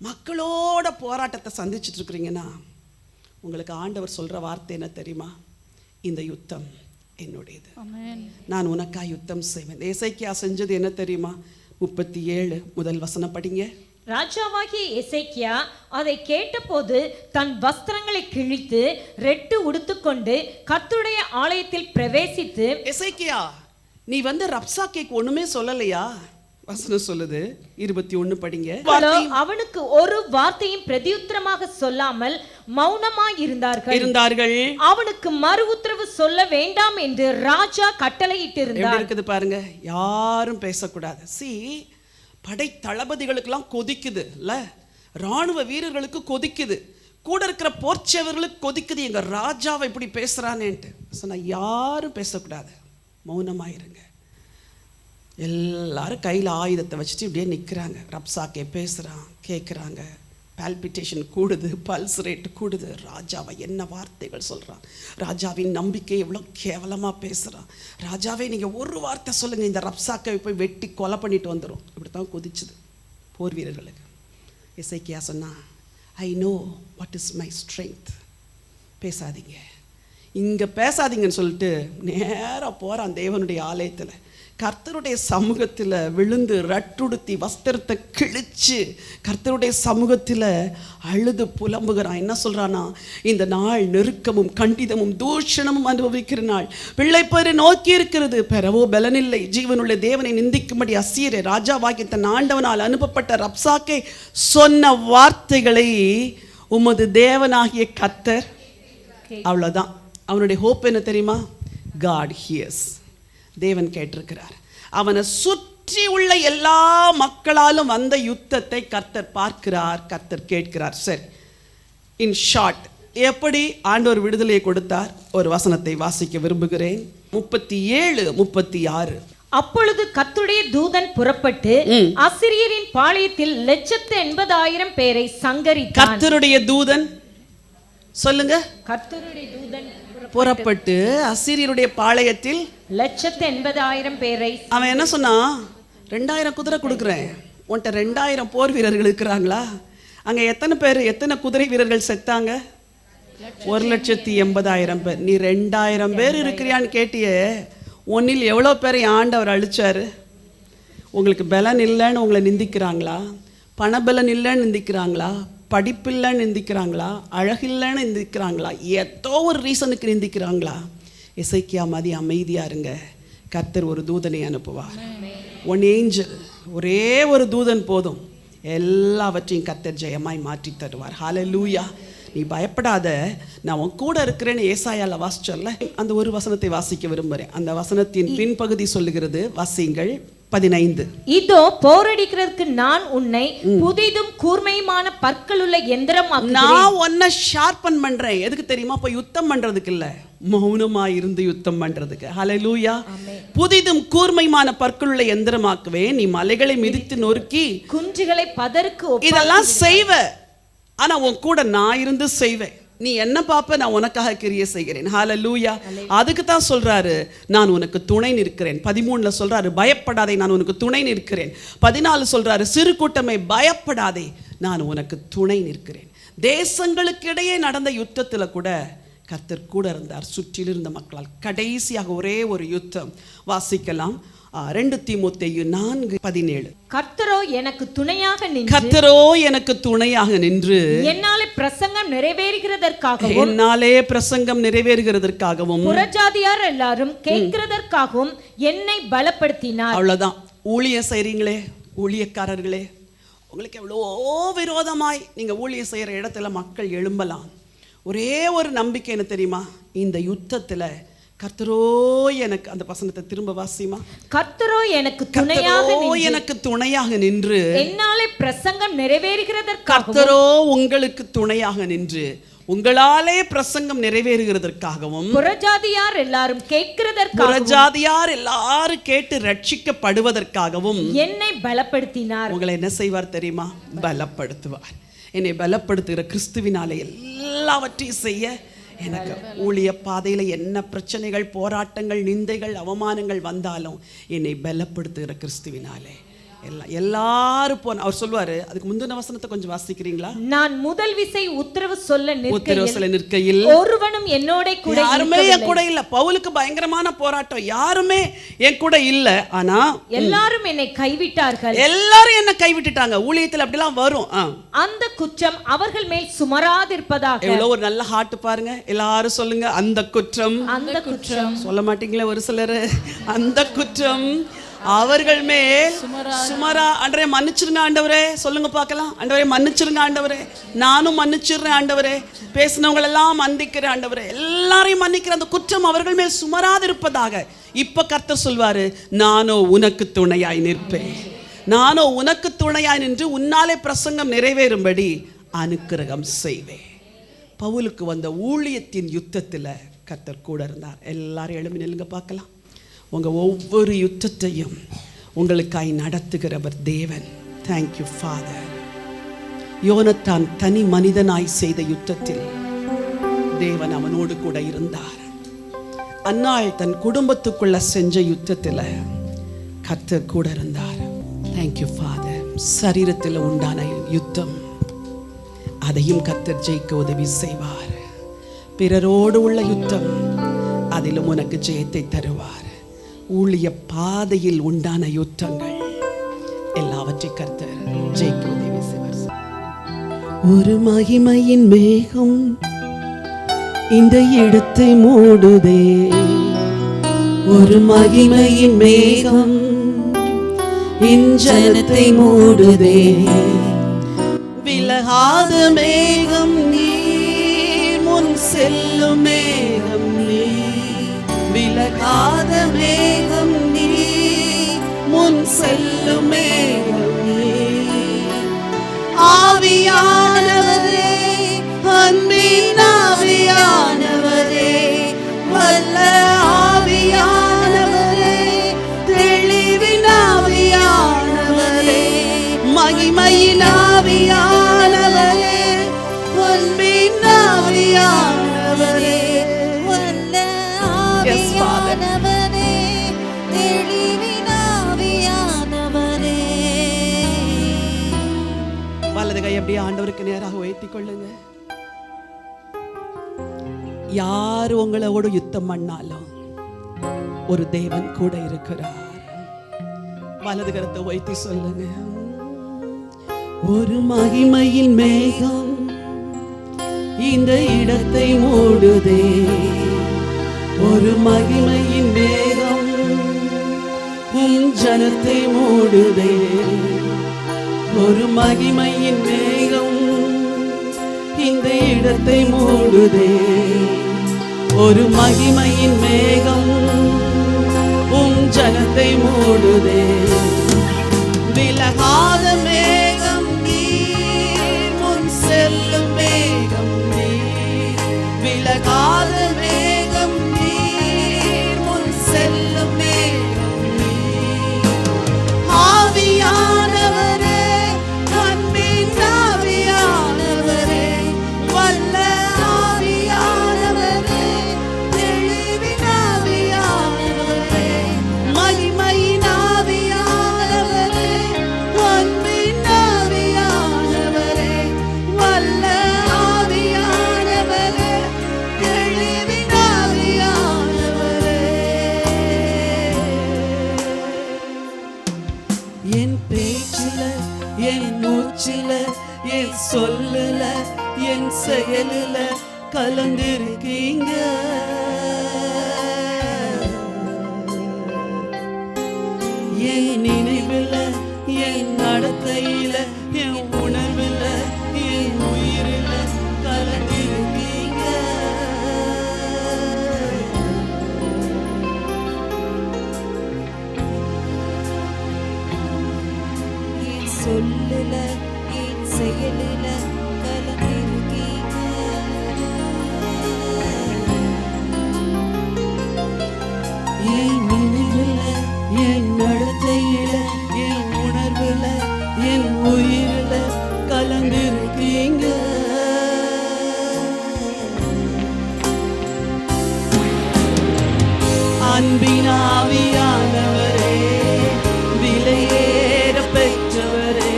மக்களோட போராட்டத்தை சந்திச்சுட்டு இருக்கிறீங்கன்னா, உங்களுக்கு ஆண்டவர் சொல்கிற வார்த்தை என்ன தெரியுமா? இந்த யுத்தம் என்னுடையது, நான் உனக்காக யுத்தம் செய்வேன். எசேக்கியா செஞ்சது என்ன தெரியுமா? 37 முதல் வசனம் படிங்க. ராஜாவாகிய எசேக்கியா அதை கேட்டபோது தன் வஸ்திரங்களை கிழித்து ரெட்டு உடுத்துக்கொண்டு கர்த்தருடைய ஆலயத்தில் பிரவேசித்து. எசேக்கியா, நீ வந்து ரப்சாக்கேக்கு ஒண்ணுமே சொல்லலையா? வசனம் சொல்லுது 21 படிங்க. அவனுக்கு ஒரு வார்த்தையும் பிரதியுத்தரமாக சொல்லாமல் மௌனமாய் இருந்தார்கள். அவனுக்கு மறு உத்தரவு சொல்ல வேண்டாம் என்று ராஜா கட்டளையிட்டிருந்தார். இருக்குது பாருங்க, யாரும் பேசக்கூடாது. படை தளபதிகளுக்கெல்லாம் கொதிக்குது இல்ல, ராணுவ வீரர்களுக்கு கொதிக்குது, கூட இருக்கிற போர்ச்சேவர்களுக்கு கொதிக்குது, எங்க ராஜாவை இப்படி பேசுறானேன்ட்டு. சொன்னா யாரும் பேசக்கூடாது, மௌனமாயிருங்க. எல்லாரும் கையில் ஆயுதத்தை வச்சுட்டு இப்படியே நிற்கிறாங்க. ரப்சாக்கே பேசுகிறான், கேட்குறாங்க. பால்பிட்டேஷன் கூடுது, பல்ஸ் ரேட்டு கூடுது. ராஜாவை என்ன வார்த்தைகள் சொல்கிறான், ராஜாவின் நம்பிக்கை எவ்வளோ கேவலமாக பேசுகிறான். ராஜாவே நீங்கள் ஒரு வார்த்தை சொல்லுங்கள், இந்த ரப்சாக்கை போய் வெட்டி கொலை பண்ணிட்டு வந்துடும். இப்படி தான் கொதிச்சுது போர் வீரர்களுக்கு. எசேக்கியா சொன்னா, I know what is my strength, பேசாதீங்க, இங்கே பேசாதீங்கன்னு சொல்லிட்டு நேராக போகிறான் தேவனுடைய ஆலயத்தில். கர்த்தருடைய சமூகத்தில் விழுந்து ரட்டுடுத்தி வஸ்திரத்தை கிழிச்சு கர்த்தருடைய சமூகத்தில் அழுது புலம்புகிறான். என்ன சொல்கிறானா, இந்த நாள் நெருக்கமும் கண்டிதமும் தூஷணமும் அனுபவிக்கிற நாள், பிள்ளைப்பேறு நோக்கி இருக்கிறது, பெறவோ பலனில்லை. ஜீவனுள்ள தேவனை நிந்திக்கும்படி அசீரே ராஜாவாகி தன் ஆண்டவனால் அனுப்பப்பட்ட ரப்சாக்கே சொன்ன வார்த்தைகளை உமது தேவனாகிய கர்த்தர். அவ்வளோதான். அவனுடைய ஹோப் என்ன தெரியுமா? God hears. தேவன் கேட்டிருக்கிறார். அவனை சுற்றி உள்ள எல்லா மக்களாலும் வந்த யுத்தத்தை கர்த்தர் பார்க்கிறார், கர்த்தர் கேட்கிறார். சரி, இன் ஷார்ட் எப்படி ஆண்டவர் விடுதலையை கொடுத்தார்? ஒரு வசனத்தை வாசிக்க விரும்புகிறேன். 37, 36. அப்பொழுது கர்த்தருடைய தூதன் புறப்பட்டு அசிரியரின் பாளையத்தில் 180,000 பேரை சங்கரித்தான். கர்த்தருடைய தூதன் சொல்லுங்க. கர்த்தருடைய தூதன் புறப்பட்டு அசீரியருடைய பாளையத்தில் 180,000 பேரை. அவன் என்ன சொன்னான்? 2000 குதிரை கொடுக்குறேன், உன்கிட்ட 2000 போர் வீரர்கள் இருக்கிறாங்களா? அங்க எத்தனை பேர், எத்தனை குதிரை வீரர்கள் செத்தாங்க? 180,000 பேர். நீ 2000 பேர் இருக்கிறியான்னு கேட்டியே, ஒன்னில் எவ்வளோ பேரை ஆண்டவர் அழிச்சாரு? உங்களுக்கு பலன் இல்லைன்னு உங்களை நிந்திக்கிறாங்களா? பணபலன் இல்லைன்னு நிந்திக்கிறாங்களா? படிப்பில்லைன்னு நிந்திக்கிறாங்களா? அழகில்லைன்னு நிந்திக்கிறாங்களா? ஏதோ ஒரு ரீசனுக்கு நிந்திக்கிறாங்களா? எசேக்கியா மாதிரி அமைதியாக இருங்க. கர்த்தர் ஒரு தூதனை அனுப்புவார். ஒன் ஏஞ்சல், ஒரே ஒரு தூதன் போதும், எல்லாவற்றையும் கர்த்தர் ஜெயமாய் மாற்றி தருவார். ஹல்லேலூயா. நீ பயப்படாத, நான் உன் கூட இருக்கிறேன்னு ஏசாயால வாசிச்சல்ல, அந்த ஒரு வசனத்தை வாசிக்க விரும்புகிறேன். அந்த வசனத்தின் பின்பகுதி சொல்லுகிறது, வாசியுங்கள். 15. இதோ போரடிக்கிறதுக்கு நான் உன்னை புதிதும் கூர்மையுமான பற்களுள்ள எந்திரமாக்குகிறேன். நான் உன்னை ஷார்பன் பண்றேன். எதுக்கு தெரியுமா? போய் யுத்தம் பண்றதுக்கு இல்ல, மௌனமா இருந்து யுத்தம் பண்றதுக்கு. ஹல்லேலூயா. புதிதும் கூர்மையுமான பற்களுள்ள எந்திரமாக்குவேன். நீ மலைகளை மிதித்து நொறுக்கி குன்றுகளை பதருக்கு இதெல்லாம் செய்வ. ஆனா உன் கூட நான் இருந்து செய்வேன். நீ என்ன பாப்ப, நான் உனக்காக கிரியை செய்கிறேன். ஹல்லேலூயா. அதுக்கு தான் சொல்றாரு, நான் உனக்கு துணை நிற்கிறேன். 13 சொல்றாரு, பயப்படாதே, நான் உனக்கு துணை நிற்கிறேன். 14 சொல்றாரு, சிறு கூட்டமே பயப்படாதே, நான் உனக்கு துணை நிற்கிறேன். தேசங்களுக்கு இடையே நடந்த யுத்தத்துல கூட கர்த்தர் கூட இருந்தார், சுற்றில் இருந்த மக்களால். கடைசியாக ஒரே ஒரு யுத்தம் வாசிக்கலாம். 2 தீமோத்தேயு 4:17. கர்த்தரோ எனக்கு துணையாக நின்று, கர்த்தரோ எனக்கு துணையாக நின்று என்னாலே பிரசங்கம் நிறைவேறுகிறதற்காகவும், என்னாலே பிரசங்கம் நிறைவேறுகிறதற்காகவும், புறஜாதியார் எல்லாரும் கேட்கிறதற்காகவும் என்னை பலப்படுத்தினார். அவ்வளவுதான். ஊழியம் செய்றீங்களே, ஊழியக்காரர்களே, உங்களுக்கு எவ்வளோ விரோதமாய் நீங்க ஊழியம் செய்யற இடத்துல மக்கள் எழும்பலாம். ஒரே ஒரு நம்பிக்கை என்ன தெரியுமா? இந்த யுத்தத்துல கர்த்தரோ எனக்கு, அந்த வசனத்தை திரும்ப வாசிமா. கர்த்தரோ எனக்கு துணையாக நின்று, எனக்கு துணையாக நின்று என்னாலே பிரசங்கம் நிறைவேறுகிறதற்காகவும், கர்த்தரோ உங்களுக்கு துணையாக நின்று உங்களாலே பிரசங்கம் நிறைவேறுகிறதற்காகவும், புறஜாதியார் எல்லாரும் கேட்கிறதற்காகவும், புறஜாதியார் எல்லாரும் கேட்டு ரட்சிக்கப்படுவதற்காகவும் என்னை பலப்படுத்தினார். உங்களை என்ன செய்வார் தெரியுமா? பலப்படுத்துவார். என்னை பலப்படுத்துகிற கிறிஸ்துவினாலே எல்லாவற்றையும் செய்ய எனக்கு ஊழிய பாதையில் என்ன பிரச்சனைகள், போராட்டங்கள், நிந்தைகள், அவமானங்கள் வந்தாலும் என்னை பலப்படுத்துகிற கிறிஸ்துவினாலே எல்லாரும் போன. அவர் சொல்லுவாரு, அதுக்கு முந்தின வசனத்தை கொஞ்சம் வாசிக்கிறீங்களா? நான் முதல் விசை உத்தரவு சொல்ல நிற்கையில் ஒருவனும் என்னோட கூட, யாருமே என் கூட இல்ல. பவுலுக்கு பயங்கரமான போராட்டம், யாருமே என் கூட இல்ல. ஆனா எல்லாரும் என்னை கைவிட்டார்கள். எல்லாரும் என்ன கைவிட்டுட்டாங்க. ஊழியத்தில் அப்படிலாம் வரும். அந்த குற்றம் அவர்கள் மேல் சுமராதிருப்பதாக. எவ்வளவு ஒரு நல்ல ஹார்ட் பாருங்க. எல்லாரும் சொல்லுங்க, அந்த குற்றம். அந்த குற்றம் சொல்ல மாட்டீங்களே ஒரு சிலர். அந்த குற்றம் அவர்கள் மேல் சுமரா. ஆண்டவரே மன்னிச்சிருங்க ஆண்டவரே, சொல்லுங்க பார்க்கலாம். ஆண்டவரே மன்னிச்சிருங்க ஆண்டவரே, நானும் மன்னிச்சிடுறேன் ஆண்டவரே, பேசினவங்க எல்லாம் மன்னிக்கிறேன் ஆண்டவரே, எல்லாரையும் மன்னிக்கிறேன். அந்த குற்றம் அவர்கள் மேல் சுமராது இருப்பதாக. இப்ப கர்த்தர் சொல்வாரு, நானோ உனக்கு துணையாய் நிற்பேன். நானோ உனக்கு துணையாய் நின்று உன்னாலே பிரசங்கம் நிறைவேறும்படி அனுக்கிரகம் செய்வேன். பவுலுக்கு வந்த ஊழியத்தின் யுத்தத்துல கர்த்தர் கூட இருந்தார். எல்லாரும் எழுப்பி நில்லுங்க பார்க்கலாம். உங்க ஒவ்வொரு யுத்தத்தையும் உங்களுக்காய் நடத்துகிறவர் தேவன். Thank you father. யோனத்தான் தனி மனிதனாய் செய்த யுத்தத்தில் தேவன் அவனோடு கூட இருந்தார். அன்னாள் தன் குடும்பத்துக்குள்ள செஞ்ச யுத்தத்தில் கர்த்தர் கூட இருந்தார். Thank you father. சரீரத்தில் உண்டான யுத்தம், அதையும் கர்த்தர் ஜெயிக்க உதவி செய்வார். பிறரோடு உள்ள யுத்தம், அதிலும் உனக்கு ஜெயத்தை தருவார். ஊழிய பாதையில் உண்டான யுத்தங்கள் எல்லாவற்றையும் கர்த்தர் ஜெயிக்க உதவி செய்வார். ஒரு மகிமையின் மேகம் இந்த இடத்தை மூடுதே. ஒரு மகிமையின் மேகம் இஞ்சனத்தை மூடுதே. விலகாத மேகம் நீர், முன் செல்லும் மேகம் நீர், விலகாத Yes, Father. வலது கை அப்படியே ஆண்டவருக்கு நேராக உயர்த்திக் கொள்ளுங்க. யார் உங்களோட யுத்தம் பண்ணாலும் ஒரு தேவன் கூட இருக்கிறார். வலது கரத்தை உயர்த்தி சொல்லுங்க. ஒரு மகிமையின் மேகம் இந்த இடத்தை மூடுதே, ஒரு மகிமையின் மேகம் உன் ஜனத்தை மூடுதே, ஒரு மகிமையின் மேகம் இந்த இடத்தை மூடுதே, ஒரு மகிமையின் மேகம் உன் ஜனத்தை மூடுதே. விலகாத மேகம் நீர், முன் செல்லும் மேகம் நீர், விலகாத மேகம் நீர், முன் செல்லும் மேகம் நீர். ஆவியானவரே, அன்பின் ஆவியானவரே, வல்ல ஆவியானவரே, தெளிவின் ஆவியானவரே, மகிமையின் ஆவியானவரே, அன்பின் ஆவியானவரே, வல்ல ஆவியானவரே, தெளிவின் ஆவியானவரே. என் பேச்சில, என் மூச்சில, என் சொல்லுல, என் செயலுல கலந்திருக்கீங்க. என் நினைவுல, என் நடத்தையில, என் உணர்வுல, என் உயிரில கலந்திருக்கீங்க. என் சொல்லுல, என் செயலுல கலந்திருக்கீங்க. என் நினைவுல, என் நடத்தையில, என் உணர்வுல, என் உயிரில கலந்திருக்கீங்க. அன்பின் ஆவியானவரே, விலையேற பெற்றவரே,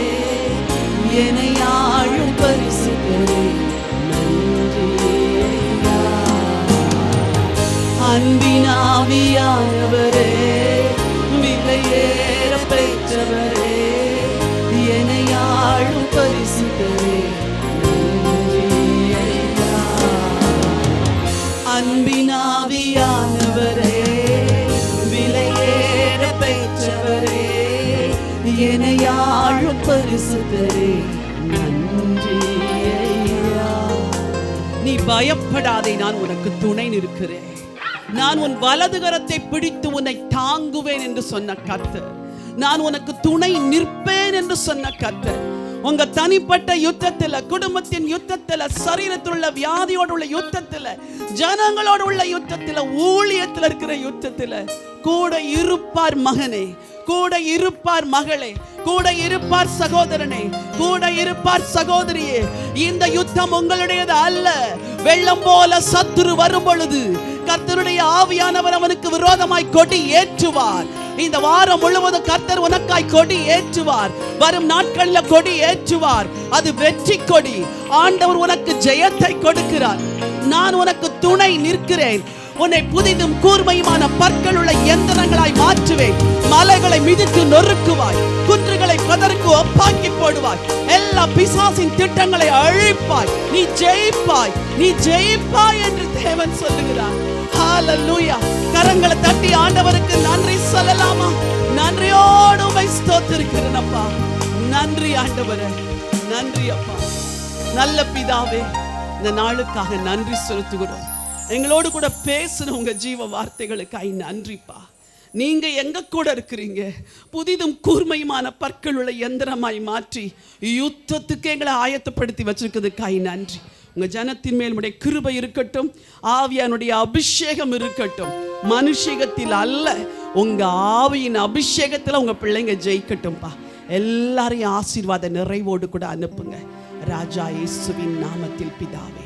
என்னை ஆளும் பரிசுத்தரே, நன்றி ஐயா. அன்பின் ஆவியானவரே, விலையேற பெற்றவரே, என்னை ஆளும் பரிசுத்தரே, நன்றி ஐயா. அன்பின் ஆவியானவரே, விலையேற பெற்றவரே, என்னை ஆளும் பரிசுத்தரே, நன்றி ஐயா. நீ பயப்படாதே, நான் உனக்கு துணை நிற்கிறேன். நான் உன் வலது கரத்தை பிடித்து உன்னை தாங்குவேன் என்று சொன்ன கர்த்தர். நான் உனக்கு துணை நிற்பேன் என்று சொன்ன கர்த்தர். உங்க தனிப்பட்ட யுத்தத்துல, குடும்பத்தின் யுத்தத்துல, சரீரத்தில் உள்ள வியாதியோடு உள்ள யுத்தத்துல, ஜனங்களோடு உள்ள யுத்தத்துல, ஊழியத்தில் இருக்கிற யுத்தத்துல கூட இருப்பார் மகனே, கூட இருப்பார் மகளே, கூட இருப்பார் சகோதரனே, கூட இருப்பார் சகோதரியே. இந்த யுத்தம் உங்களுடையது அல்ல. வெள்ளம் போல சத்துரு வரும் பொழுது கர்த்தருடைய ஆவியானவர் அவனுக்கு விரோதமாய் கொடி ஏற்றுவார். இந்த வாரம் முழுவதும் கர்த்தர் உனக்காய் கொடி ஏற்றுவார். வரும் நாட்களில் கொடி ஏற்றுவார். அது வெற்றி கொடி. ஆண்டவர் உனக்கு ஜெயத்தை கொடுக்கிறார். நான் உனக்கு துணை நிற்கிறேன். உன்னை புதிதும் கூர்மையுமான பற்கள் உள்ள எந்திரங்களாய் மாற்றுவேன். மலைகளை மிதித்து நொறுக்குவாய், குன்றுகளை பதருக்கு ஒப்பாக்கி போடுவாய், எல்லா பிசாசின் திட்டங்களை அழிப்பாய். நீ ஜெயிப்பாய், நீ ஜெயிப்பாய் என்று தேவன் சொல்லுகிறார். ஹalleluya. கரங்களை தட்டி ஆண்டவருக்கு நன்றி சொல்லலாமா? நன்றியோடு உம்மை ஸ்தோத்திரிக்கிறேன் அப்பா. நன்றி ஆண்டவரே, நன்றி அப்பா. நல்ல பிதாவே, இந்த நாளுக்காக நன்றி செலுத்துகிறோம். எங்களோடு கூட பேசுன உங்க ஜீவ வார்த்தைகளுக்காய் நன்றிப்பா. நீங்க எங்க கூட இருக்கிறீங்க. புதிதும் கூர்மையுமான பற்கள் உள்ள எந்திரமாய் மாற்றி யுத்தத்துக்கு எங்களை ஆயத்தப்படுத்தி வச்சிருக்கிறதுக்காய் நன்றி. உங்க ஜனத்தின் மேல் உடைய கிருபை இருக்கட்டும். ஆவியானுடைய அபிஷேகம் இருக்கட்டும். மனுஷகத்தில் அல்ல, உங்க ஆவியின் அபிஷேகத்துல உங்க பிள்ளைங்க ஜெயிக்கட்டும்பா. எல்லாரையும் ஆசீர்வாத நிறைவோடு கூட அனுப்புங்க. ராஜா இயேசுவின் நாமத்தில் பிதாவே.